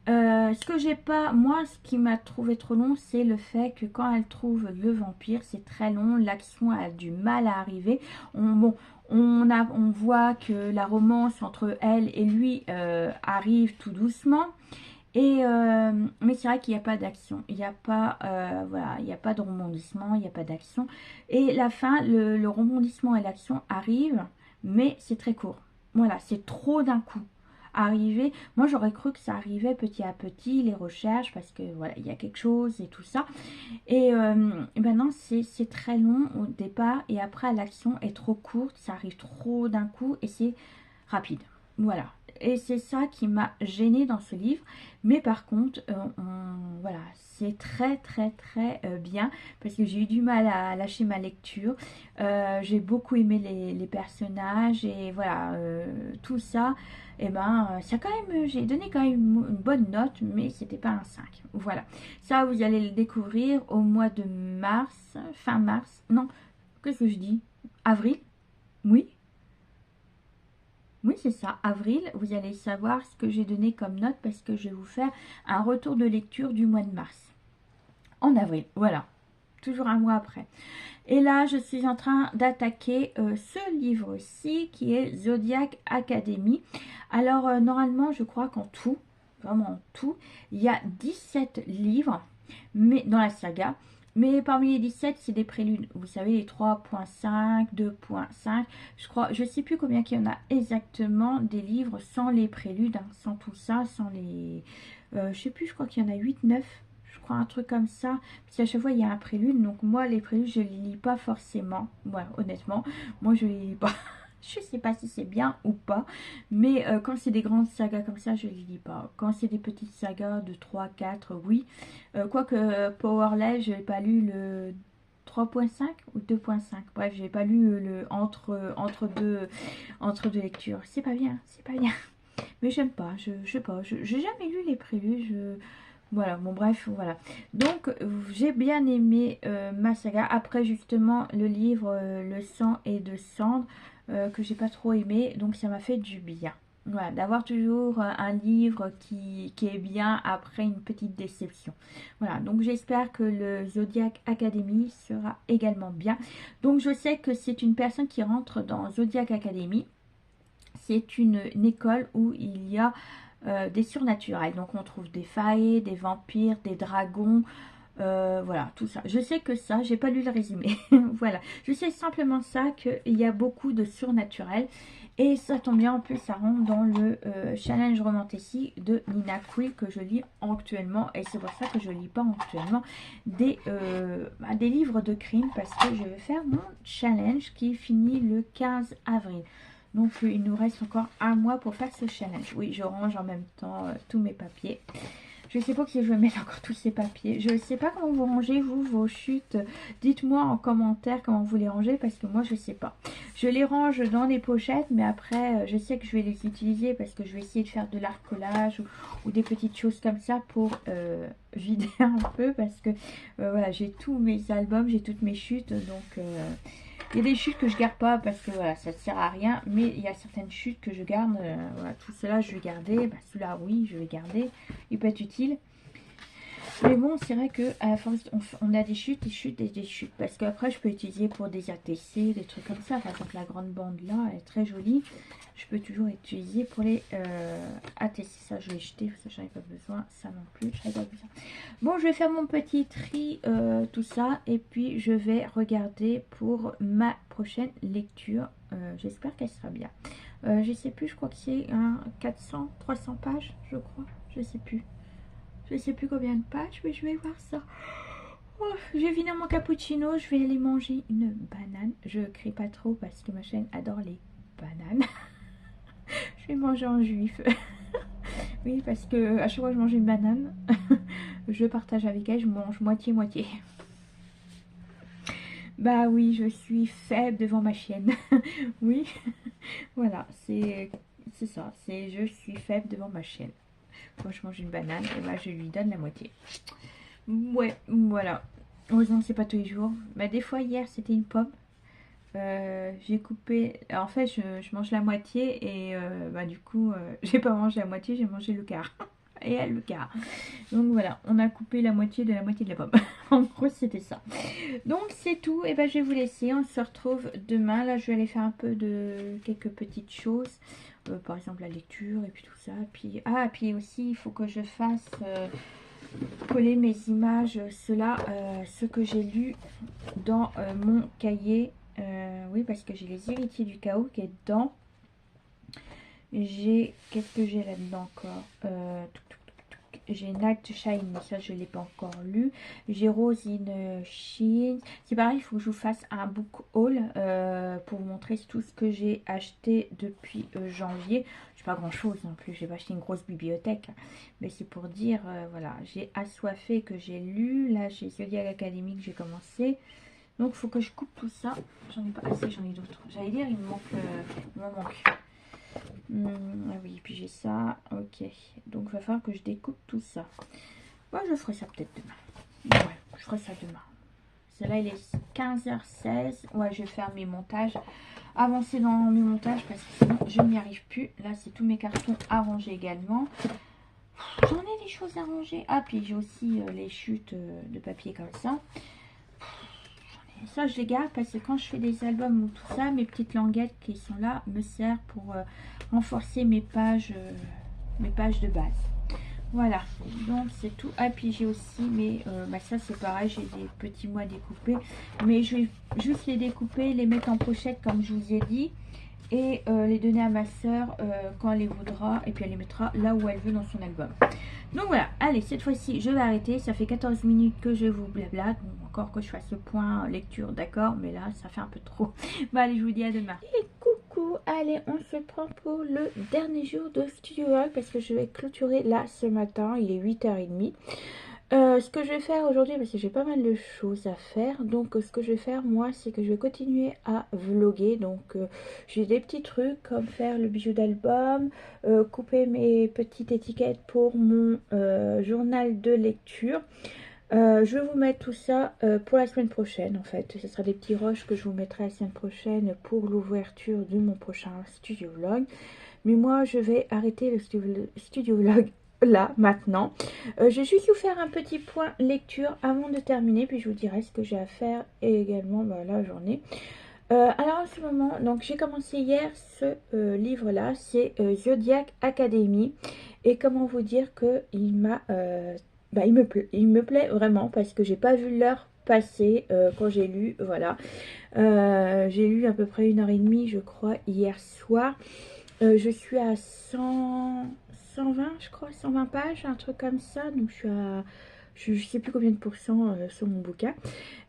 Ce que j'ai pas, moi, ce qui m'a trouvé trop long, c'est le fait que quand elle trouve le vampire, c'est très long, l'action a du mal à arriver. On voit que la romance entre elle et lui arrive tout doucement. Mais c'est vrai qu'il n'y a pas d'action, il n'y a pas, voilà, il n'y a pas de rebondissement, il n'y a pas d'action. Et la fin, le rebondissement et l'action arrivent, mais c'est très court. Voilà, c'est trop d'un coup arrivé. Moi, j'aurais cru que ça arrivait petit à petit, les recherches, parce que voilà, il y a quelque chose et tout ça. Et maintenant, c'est très long au départ, et après, l'action est trop courte, ça arrive trop d'un coup, et c'est rapide. Voilà. Et c'est ça qui m'a gênée dans ce livre. Mais par contre, voilà, c'est très très très bien, parce que j'ai eu du mal à lâcher ma lecture. J'ai beaucoup aimé les personnages, et voilà, tout ça. Et ben, ça quand même, j'ai donné quand même une bonne note, mais c'était pas un 5. Voilà. Ça, vous allez le découvrir au mois de mars, fin mars. Non, qu'est-ce que je dis? Avril? Oui. Oui, c'est ça, avril, vous allez savoir ce que j'ai donné comme note, parce que je vais vous faire un retour de lecture du mois de mars. En avril, voilà, toujours un mois après. Et là, je suis en train d'attaquer ce livre-ci qui est Zodiac Academy. Alors, normalement, je crois qu'en tout, vraiment en tout, il y a 17 livres mais dans la saga. Mais parmi les 17, c'est des préludes. Vous savez, les 3.5, 2.5. Je crois, je sais plus combien qu'il y en a exactement des livres sans les préludes, hein, sans tout ça, sans les... je sais plus, je crois qu'il y en a 8, 9. Je crois un truc comme ça. Parce qu'à chaque fois, il y a un prélude. Donc moi, les préludes, je les lis pas forcément. Voilà, honnêtement, moi, je les lis pas. Je sais pas si c'est bien ou pas, mais quand c'est des grandes sagas comme ça, je ne les lis pas. Quand c'est des petites sagas de 3, 4, oui. Quoique Powerless, je n'ai pas lu le 3.5 ou 2.5. Bref, j'ai pas lu le entre deux lectures. C'est pas bien, c'est pas bien. Mais j'aime pas, je sais pas, j'ai jamais lu les préludes. Voilà, bon bref, voilà. Donc, j'ai bien aimé ma saga. Après, justement, le livre Le sang et de cendre, que j'ai pas trop aimé, donc ça m'a fait du bien. Voilà, d'avoir toujours un livre qui est bien après une petite déception. Voilà, donc j'espère que le Zodiac Academy sera également bien. Donc je sais que c'est une personne qui rentre dans Zodiac Academy. C'est une école où il y a des surnaturels. Donc on trouve des faées, des vampires, des dragons, voilà, tout ça. Je sais que ça, j'ai pas lu le résumé. Voilà, je sais simplement ça, qu'il y a beaucoup de surnaturel. Et ça tombe bien, en plus, ça rentre dans le challenge romantici de Nina Quill que je lis actuellement. Et c'est pour ça que je lis pas actuellement des livres de crime, parce que je vais faire mon challenge qui finit le 15 avril. Donc il nous reste encore un mois pour faire ce challenge. Oui, je range en même temps tous mes papiers. Je ne sais pas si je vais mettre encore tous ces papiers. Je ne sais pas comment vous rangez, vous, vos chutes. Dites-moi en commentaire comment vous les rangez, parce que moi, je ne sais pas. Je les range dans des pochettes, mais après, je sais que je vais les utiliser parce que je vais essayer de faire de l'art collage ou des petites choses comme ça pour vider un peu, parce que voilà, j'ai tous mes albums, j'ai toutes mes chutes, donc... il y a des chutes que je garde pas parce que voilà, ça ne sert à rien, mais il y a certaines chutes que je garde. Voilà, tout cela je vais garder. Bah, celui-là, oui, je vais garder. Il peut être utile. Mais bon, c'est vrai que à la force, on a des chutes, des chutes et des chutes. Parce qu'après, je peux utiliser pour des ATC, des trucs comme ça. Par exemple, la grande bande là, elle est très jolie. Je peux toujours utiliser pour les ATC. Ça, je vais jeter, ça, j'en ai pas besoin. Ça non plus, j'en ai pas besoin. Bon, je vais faire mon petit tri, tout ça. Et puis, je vais regarder pour ma prochaine lecture. J'espère qu'elle sera bien. Je sais plus, je crois que c'est un 400, 300 pages, je crois. Je sais plus. Je sais plus combien de pages, mais je vais voir ça. Oh, j'ai fini mon cappuccino, je vais aller manger une banane. Je crie pas trop parce que ma chaîne adore les bananes. Je vais manger en juif. Oui, parce que à chaque fois que je mange une banane, je partage avec elle, je mange moitié-moitié. Bah oui, je suis faible devant ma chienne. Oui, voilà, c'est ça. C'est je suis faible devant ma chienne. Quand je mange une banane, et bah je lui donne la moitié. Ouais, voilà. Heureusement que c'est pas tous les jours. Bah, des fois, hier, c'était une pomme. J'ai coupé. En fait, je mange la moitié et bah, du coup, j'ai pas mangé la moitié, j'ai mangé le quart. Et elle, le quart. Donc voilà, on a coupé la moitié de la pomme. En gros, c'était ça. Donc c'est tout. Et ben je vais vous laisser. On se retrouve demain. Là, je vais aller faire un peu de quelques petites choses. Par exemple, la lecture et puis tout ça. Puis, puis aussi, il faut que je fasse coller mes images, ce que j'ai lu dans mon cahier. Oui, parce que j'ai les héritiers du chaos qui est dedans. Qu'est-ce que j'ai là-dedans encore? J'ai Night Shine, mais ça je ne l'ai pas encore lu. J'ai Rose in Sheen. C'est pareil, il faut que je vous fasse un book haul pour vous montrer tout ce que j'ai acheté depuis janvier. Je pas grand chose non plus, j'ai pas acheté une grosse bibliothèque, mais c'est pour dire, voilà, j'ai Assoiffé que j'ai lu. Là j'ai Zodiac Academy que j'ai commencé. Donc il faut que je coupe tout ça. J'en ai pas assez, j'en ai d'autres. J'allais dire, il m'en manque. Ah oui, puis j'ai ça, ok. Donc il va falloir que je découpe tout ça. Moi, je ferai ça peut-être demain. Ouais, je ferai ça demain. Celle-là, il est 15h16. Ouais, je vais faire mes montages. Avancer dans mes montages parce que sinon, je n'y arrive plus. Là, c'est tous mes cartons à ranger également. J'en ai des choses à ranger. Ah, puis j'ai aussi les chutes de papier comme ça. Ça, je les garde parce que quand je fais des albums ou tout ça, mes petites languettes qui sont là me servent pour renforcer mes pages de base. Voilà, donc c'est tout. Ah, puis j'ai aussi, mais ça c'est pareil, j'ai des petits mots à découper. Mais je vais juste les découper, les mettre en pochette comme je vous ai dit. Et les donner à ma soeur quand elle les voudra. Et puis elle les mettra là où elle veut dans son album. Donc voilà, allez, cette fois-ci, je vais arrêter. Ça fait 14 minutes que je vous blablate. Bon, encore que je fasse le point lecture, d'accord. Mais là, ça fait un peu trop. Bon, allez, je vous dis à demain. Et coucou, allez, on se prend pour le dernier jour de Studio Work. Parce que je vais clôturer là ce matin. Il est 8h30. Ce que je vais faire aujourd'hui, parce que j'ai pas mal de choses à faire, donc ce que je vais faire moi, c'est que je vais continuer à vlogger. Donc j'ai des petits trucs comme faire le bijou d'album, couper mes petites étiquettes pour mon journal de lecture. Je vais vous mettre tout ça pour la semaine prochaine en fait. Ce sera des petits rushs que je vous mettrai la semaine prochaine pour l'ouverture de mon prochain studio vlog. Mais moi je vais arrêter le studio vlog là maintenant. Je vais juste vous faire un petit point lecture avant de terminer. Puis je vous dirai ce que j'ai à faire et également la journée. Alors en ce moment, donc j'ai commencé hier ce livre là. C'est Zodiac Academy. Et comment vous dire que il m'a... il me plaît vraiment parce que j'ai pas vu l'heure passer quand j'ai lu, voilà. J'ai lu à peu près 1 h 30 je crois hier soir. Je suis à 120 je crois, 120 pages, un truc comme ça. Donc je suis à... Je sais plus combien de pourcents sur mon bouquin.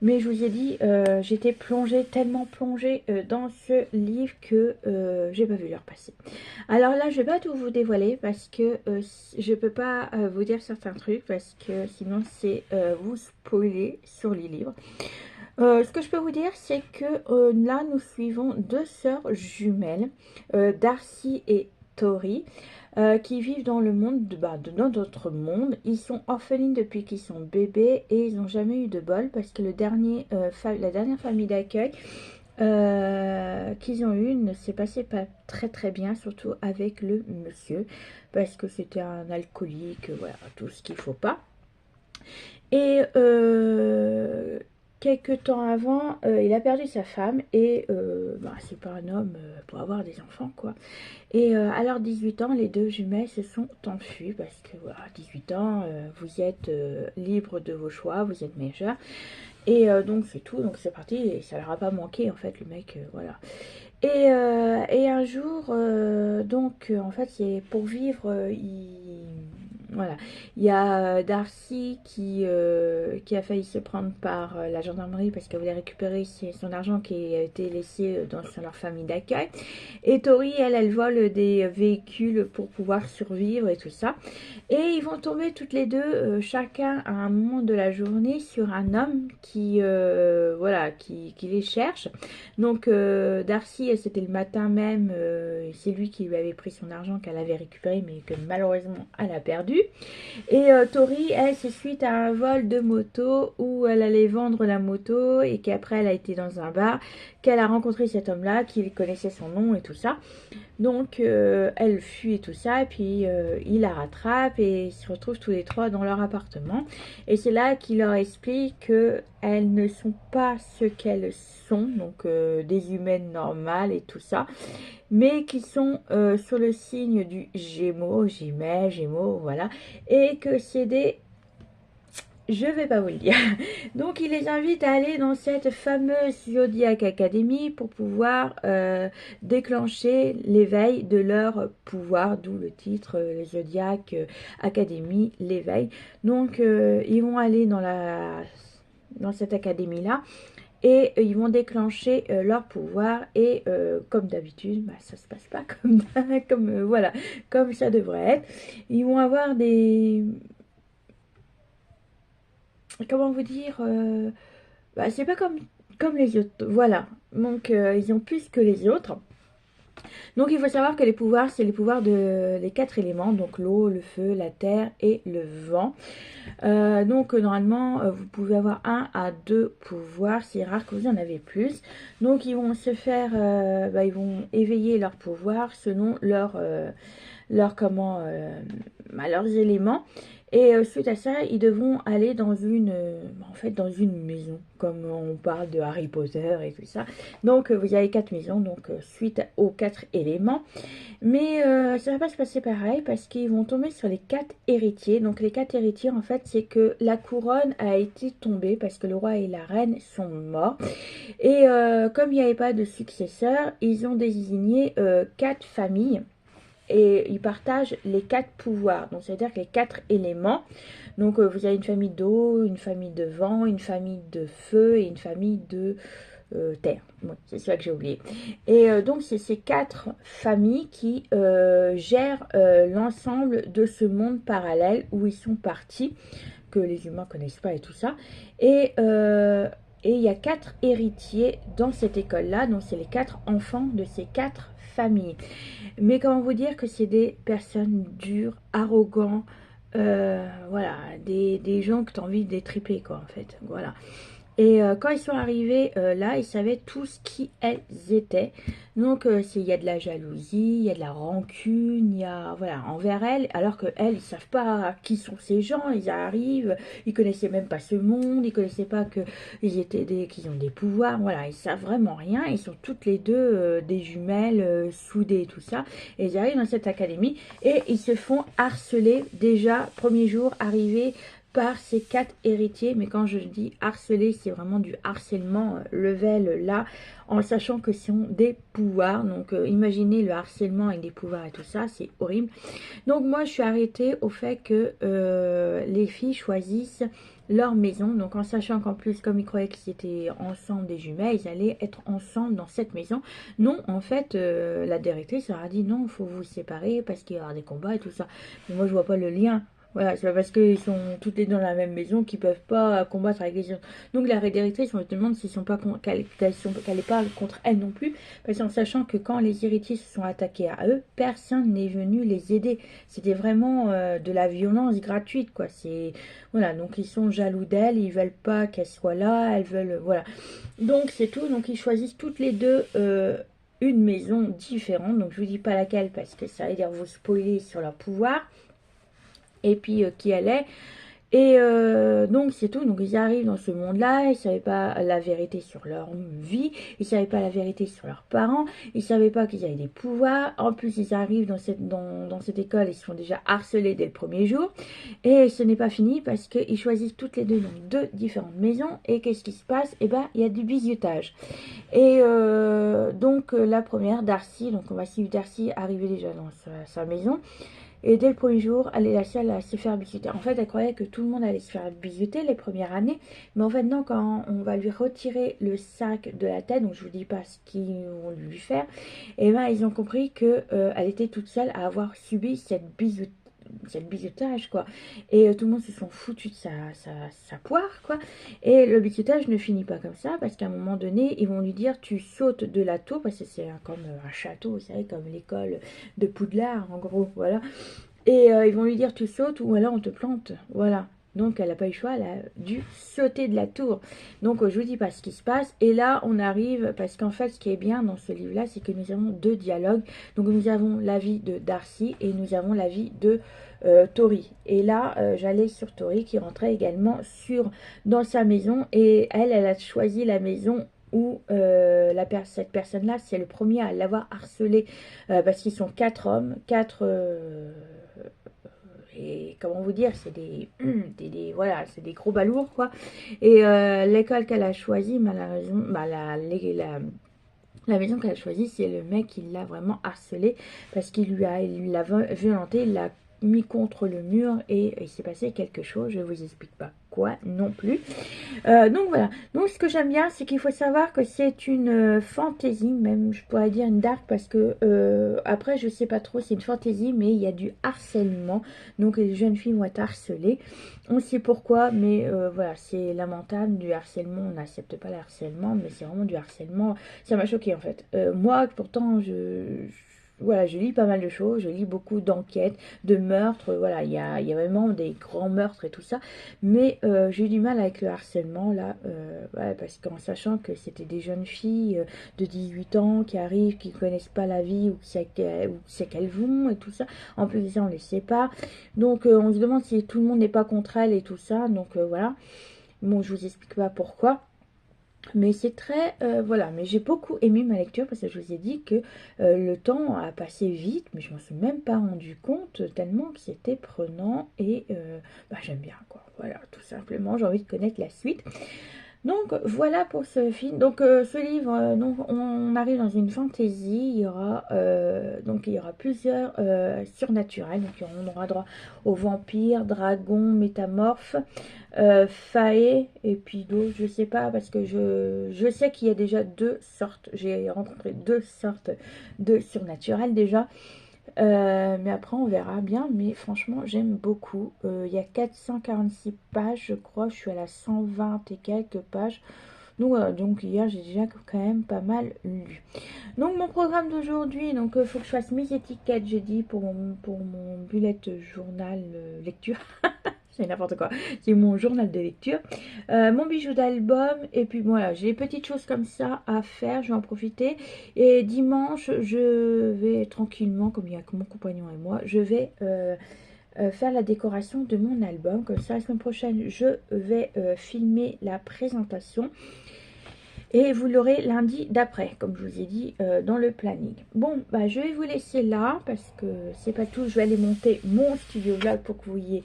Mais je vous ai dit, j'étais plongée, tellement plongée dans ce livre que j'ai pas vu l'heure passer. Alors là, je vais pas tout vous dévoiler parce que je peux pas vous dire certains trucs parce que sinon c'est vous spoiler sur les livres. Ce que je peux vous dire, c'est que là, nous suivons deux sœurs jumelles, Darcy et Tori, qui vivent dans le monde de notre monde. Ils sont orphelines depuis qu'ils sont bébés et ils n'ont jamais eu de bol parce que la dernière famille d'accueil qu'ils ont eu ne s'est passé pas très très bien, surtout avec le monsieur, parce que c'était un alcoolique, voilà, tout ce qu'il faut pas. Et quelques temps avant, il a perdu sa femme et c'est pas un homme pour avoir des enfants quoi. Et à leurs 18 ans, les deux jumelles se sont enfuies parce que voilà, 18 ans, vous êtes libre de vos choix, vous êtes majeur. Et donc c'est tout, donc c'est parti et ça leur a pas manqué en fait le mec, voilà. Et un jour, en fait, c'est pour vivre, voilà, il y a Darcy qui a failli se prendre par la gendarmerie parce qu'elle voulait récupérer son argent qui a été laissé dans leur famille d'accueil. Et Tori, elle vole des véhicules pour pouvoir survivre et tout ça. Et ils vont tomber toutes les deux, chacun à un moment de la journée, sur un homme qui les cherche. Donc Darcy, c'était le matin même, c'est lui qui lui avait pris son argent qu'elle avait récupéré mais que malheureusement elle a perdu. Et Tori, elle, c'est suite à un vol de moto où elle allait vendre la moto et qu'après elle a été dans un bar, qu'elle a rencontré cet homme-là, qui connaissait son nom et tout ça. Donc elle fuit et tout ça, et puis il la rattrape et ils se retrouvent tous les trois dans leur appartement. Et c'est là qu'il leur explique qu'elles ne sont pas ce qu'elles sont, donc des humaines normales et tout ça, mais qui sont sur le signe du Gémeaux, Gémeaux, voilà, et que c'est des... Je vais pas vous le dire. Donc il les invite à aller dans cette fameuse Zodiac Academy pour pouvoir déclencher l'éveil de leur pouvoir, d'où le titre Zodiac Academy, l'éveil. Donc ils vont aller dans cette académie là et ils vont déclencher leur pouvoir et comme d'habitude, ça se passe pas comme ça devrait être. Ils vont avoir des... Comment vous dire, c'est pas comme les autres, voilà. Donc ils ont plus que les autres. Donc il faut savoir que les pouvoirs, c'est les pouvoirs les 4 éléments, donc l'eau, le feu, la terre et le vent. Donc normalement vous pouvez avoir 1 à 2 pouvoirs, c'est rare que vous en avez plus. Donc ils vont se faire, ils vont éveiller leurs pouvoirs selon leurs éléments. Et suite à ça, ils devront aller dans dans une maison, comme on parle de Harry Potter et tout ça. Donc vous avez 4 maisons, donc suite aux 4 éléments. Mais ça va pas se passer pareil parce qu'ils vont tomber sur les 4 héritiers. Donc les 4 héritiers, en fait, c'est que la couronne a été tombée parce que le roi et la reine sont morts. Et comme il n'y avait pas de successeur, ils ont désigné 4 familles. Et ils partagent les 4 pouvoirs, donc c'est à dire que les 4 éléments. Donc vous avez une famille d'eau, une famille de vent, une famille de feu et une famille de terre. Bon, c'est ça que j'ai oublié. Et donc c'est ces 4 familles qui gèrent l'ensemble de ce monde parallèle où ils sont partis, que les humains connaissent pas et tout ça. Et il y a 4 héritiers dans cette école-là, donc c'est les 4 enfants de ces 4 familles. Mais comment vous dire que c'est des personnes dures, arrogants, voilà, des gens que tu as envie d'étriper, quoi, en fait. Voilà. Et quand ils sont arrivés là, ils savaient tous qui elles étaient. Donc, il y a de la jalousie, il y a de la rancune, il y a, voilà, envers elles, alors que elles, ils savent pas qui sont ces gens. Ils arrivent, ils connaissaient même pas ce monde, ils connaissaient pas que qu'ils ont des pouvoirs. Voilà, ils savent vraiment rien. Ils sont toutes les deux des jumelles soudées et tout ça. Et ils arrivent dans cette académie et ils se font harceler déjà premier jour arrivé par ces 4 héritiers. Mais quand je dis harceler, c'est vraiment du harcèlement level là, en sachant que ce sont des pouvoirs. Donc imaginez le harcèlement avec des pouvoirs et tout ça, c'est horrible. Donc moi je suis arrêtée au fait que les filles choisissent leur maison, donc en sachant qu'en plus comme ils croyaient qu'ils étaient ensemble des jumelles, ils allaient être ensemble dans cette maison. Non, en fait la directrice leur a dit non, il faut vous séparer parce qu'il y aura des combats et tout ça. Mais moi je vois pas le lien. Voilà, c'est pas parce qu'ils sont toutes les deux dans la même maison qu'ils peuvent pas combattre avec les autres. Donc la directrice, on se demande s'ils sont pas qu'elle est pas contre elle non plus, parce qu'en sachant que quand les héritiers se sont attaqués à eux, personne n'est venu les aider. C'était vraiment de la violence gratuite, quoi. C'est voilà, donc ils sont jaloux d'elle, ils veulent pas qu'elle soit là, elles veulent voilà. Donc c'est tout. Donc ils choisissent toutes les deux. Une maison différente, donc je vous dis pas laquelle parce que ça va dire vous spoiler sur leur pouvoir et puis qui elle est. Et donc c'est tout, donc ils arrivent dans ce monde-là, ils ne savaient pas la vérité sur leur vie, ils ne savaient pas la vérité sur leurs parents, ils ne savaient pas qu'ils avaient des pouvoirs, en plus ils arrivent dans cette école, ils se font déjà harcelés dès le premier jour, et ce n'est pas fini parce qu'ils choisissent toutes les deux dans deux différentes maisons, et qu'est-ce qui se passe? Eh bien il y a du bizutage. Et donc la première, Darcy, donc on va suivre Darcy arriver déjà dans sa maison. Et dès le premier jour, elle est la seule à se faire bisuter. En fait, elle croyait que tout le monde allait se faire bisuter les premières années. Mais en fait, non, quand on va lui retirer le sac de la tête, donc je vous dis pas ce qu'ils vont lui faire, et ben ils ont compris que elle était toute seule à avoir subi cette bisutage, quoi. Et tout le monde se sont foutus de sa poire, quoi. Et le bisutage ne finit pas comme ça, parce qu'à un moment donné, ils vont lui dire tu sautes de la tour, parce que c'est comme un château, vous savez, comme l'école de Poudlard, en gros, voilà. Et ils vont lui dire tu sautes ou alors on te plante. Voilà. Donc elle n'a pas eu le choix, elle a dû sauter de la tour. Donc je vous dis pas ce qui se passe. Et là on arrive, parce qu'en fait ce qui est bien dans ce livre là, c'est que nous avons deux dialogues. Donc nous avons la vie de Darcy et nous avons la vie de Tori. Et là j'allais sur Tori qui rentrait également dans sa maison. Et elle a choisi la maison où cette personne-là, c'est le premier à l'avoir harcelé parce qu'ils sont 4 hommes, 4 et comment vous dire, c'est voilà, c'est des gros balourds quoi. Et l'école qu'elle a choisie, malheureusement, bah, la maison qu'elle a choisie, c'est le mec qui l'a vraiment harcelé parce il l'a violenté, il l'a mis contre le mur et il s'est passé quelque chose. Je ne vous explique pas quoi non plus. Donc voilà. Donc ce que j'aime bien, c'est qu'il faut savoir que c'est une fantaisie, même je pourrais dire une dark parce que après je sais pas trop, c'est une fantaisie, mais il y a du harcèlement. Donc les jeunes filles vont être harcelées. On sait pourquoi, mais voilà, c'est lamentable du harcèlement. On n'accepte pas le harcèlement, mais c'est vraiment du harcèlement. Ça m'a choqué en fait. Moi, pourtant, voilà, je lis pas mal de choses, je lis beaucoup d'enquêtes, de meurtres, voilà, il y a vraiment des grands meurtres et tout ça, mais j'ai eu du mal avec le harcèlement là, ouais, parce qu'en sachant que c'était des jeunes filles de 18 ans qui arrivent, qui ne connaissent pas la vie, où c'est qu'elles vont et tout ça, en plus de ça on les sépare, donc on se demande si tout le monde n'est pas contre elles et tout ça, donc voilà, bon je vous explique pas pourquoi. Mais c'est très... voilà, mais j'ai beaucoup aimé ma lecture parce que je vous ai dit que le temps a passé vite, mais je m'en suis même pas rendu compte tellement que c'était prenant et bah, j'aime bien quoi. Voilà, tout simplement, j'ai envie de connaître la suite. Donc voilà pour ce film. Donc ce livre, donc on arrive dans une fantaisie. Il y aura plusieurs surnaturels. Donc on aura droit aux vampires, dragons, métamorphes, faées et puis d'autres. Je sais pas parce que je sais qu'il y a déjà deux sortes. J'ai rencontré deux sortes de surnaturels déjà. Mais après on verra bien, mais franchement j'aime beaucoup. Il y a 446 pages je crois, je suis à la 120 et quelques pages, Donc voilà, donc hier j'ai déjà quand même pas mal lu. Donc mon programme d'aujourd'hui, donc il faut que je fasse mes étiquettes, j'ai dit, pour mon bullet journal lecture. C'est n'importe quoi, c'est mon journal de lecture, mon bijou d'album, et puis voilà, j'ai des petites choses comme ça à faire, je vais en profiter. Et dimanche, je vais tranquillement, comme il y a que mon compagnon et moi, je vais faire la décoration de mon album. Comme ça, la semaine prochaine, je vais filmer la présentation. Et vous l'aurez lundi d'après, comme je vous ai dit dans le planning. Bon, bah, je vais vous laisser là parce que c'est pas tout. Je vais aller monter mon studio vlog pour que vous voyez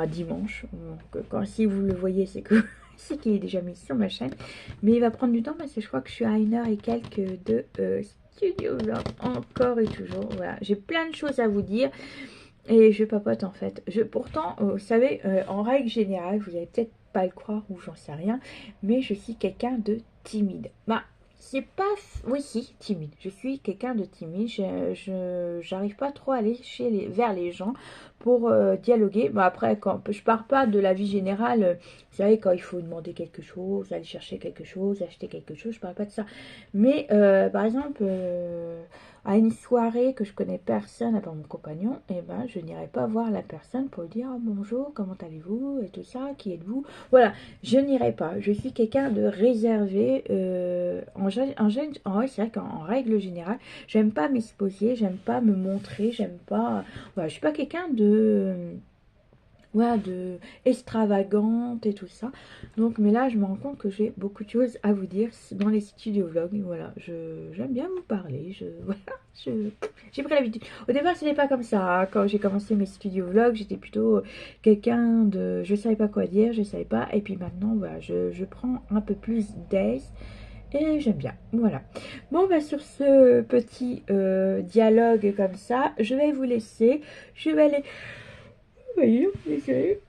dimanche. Donc, si vous le voyez, c'est que c'est qu'il est déjà mis sur ma chaîne. Mais il va prendre du temps parce que je crois que je suis à 1 heure et quelques de studio vlog encore et toujours. Voilà, j'ai plein de choses à vous dire. Et je papote en fait. Pourtant, vous savez, en règle générale, vous n'allez peut-être pas le croire ou j'en sais rien, mais je suis quelqu'un de timide. Bah, c'est pas... Oui, si, timide. Je suis quelqu'un de timide. J'arrive pas trop à aller vers les gens pour dialoguer. Bon, après, quand je pars pas de la vie générale, vous savez, quand il faut demander quelque chose, aller chercher quelque chose, acheter quelque chose, je parle pas de ça. Mais, par exemple... à une soirée que je connais personne à part mon compagnon, et ben je n'irai pas voir la personne pour lui dire oh, bonjour, comment allez-vous et tout ça, qui êtes-vous. Voilà, je n'irai pas. Je suis quelqu'un de réservé. C'est vrai qu'en règle générale, j'aime pas m'exposer, j'aime pas me montrer, j'aime pas. Voilà, je suis pas quelqu'un de voilà, de extravagante et tout ça. Donc, mais là, je me rends compte que j'ai beaucoup de choses à vous dire dans les studio vlogs. Voilà, j'aime bien vous parler. Voilà, j'ai pris l'habitude. Au départ, ce n'est pas comme ça, hein. Quand j'ai commencé mes studio vlogs, j'étais plutôt quelqu'un de... Je savais pas quoi dire, je savais pas. Et puis maintenant, voilà, je prends un peu plus d'aise. Et j'aime bien, voilà. Bon, bah sur ce petit dialogue comme ça, je vais vous laisser. Je vais aller... Oui, désolée.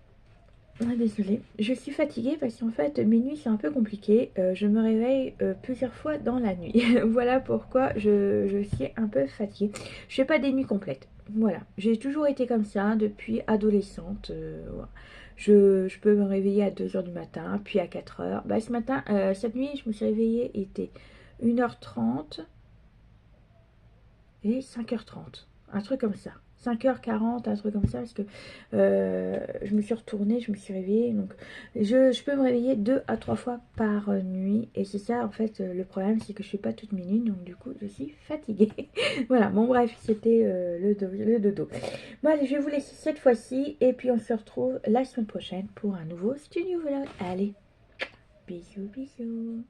Ah, désolée, je suis fatiguée parce qu'en fait mes nuits c'est un peu compliqué. Je me réveille plusieurs fois dans la nuit. Voilà pourquoi je suis un peu fatiguée. Je fais pas des nuits complètes. Voilà, j'ai toujours été comme ça depuis adolescente. Voilà. Je peux me réveiller à 2 heures du matin, puis à 4 heures. Bah, ce matin, cette nuit, je me suis réveillée, il était 1h30 et 5h30. Un truc comme ça. 5h40, un truc comme ça, parce que je me suis retournée, je me suis réveillée. Donc, je peux me réveiller 2 à 3 fois par nuit. Et c'est ça, en fait, le problème, c'est que je ne fais pas toute mes nuits. Donc, du coup, je suis fatiguée. Voilà, bon, bref, c'était le dodo. Bon, allez, je vais vous laisser cette fois-ci. Et puis, on se retrouve la semaine prochaine pour un nouveau studio vlog. Allez, bisous, bisous.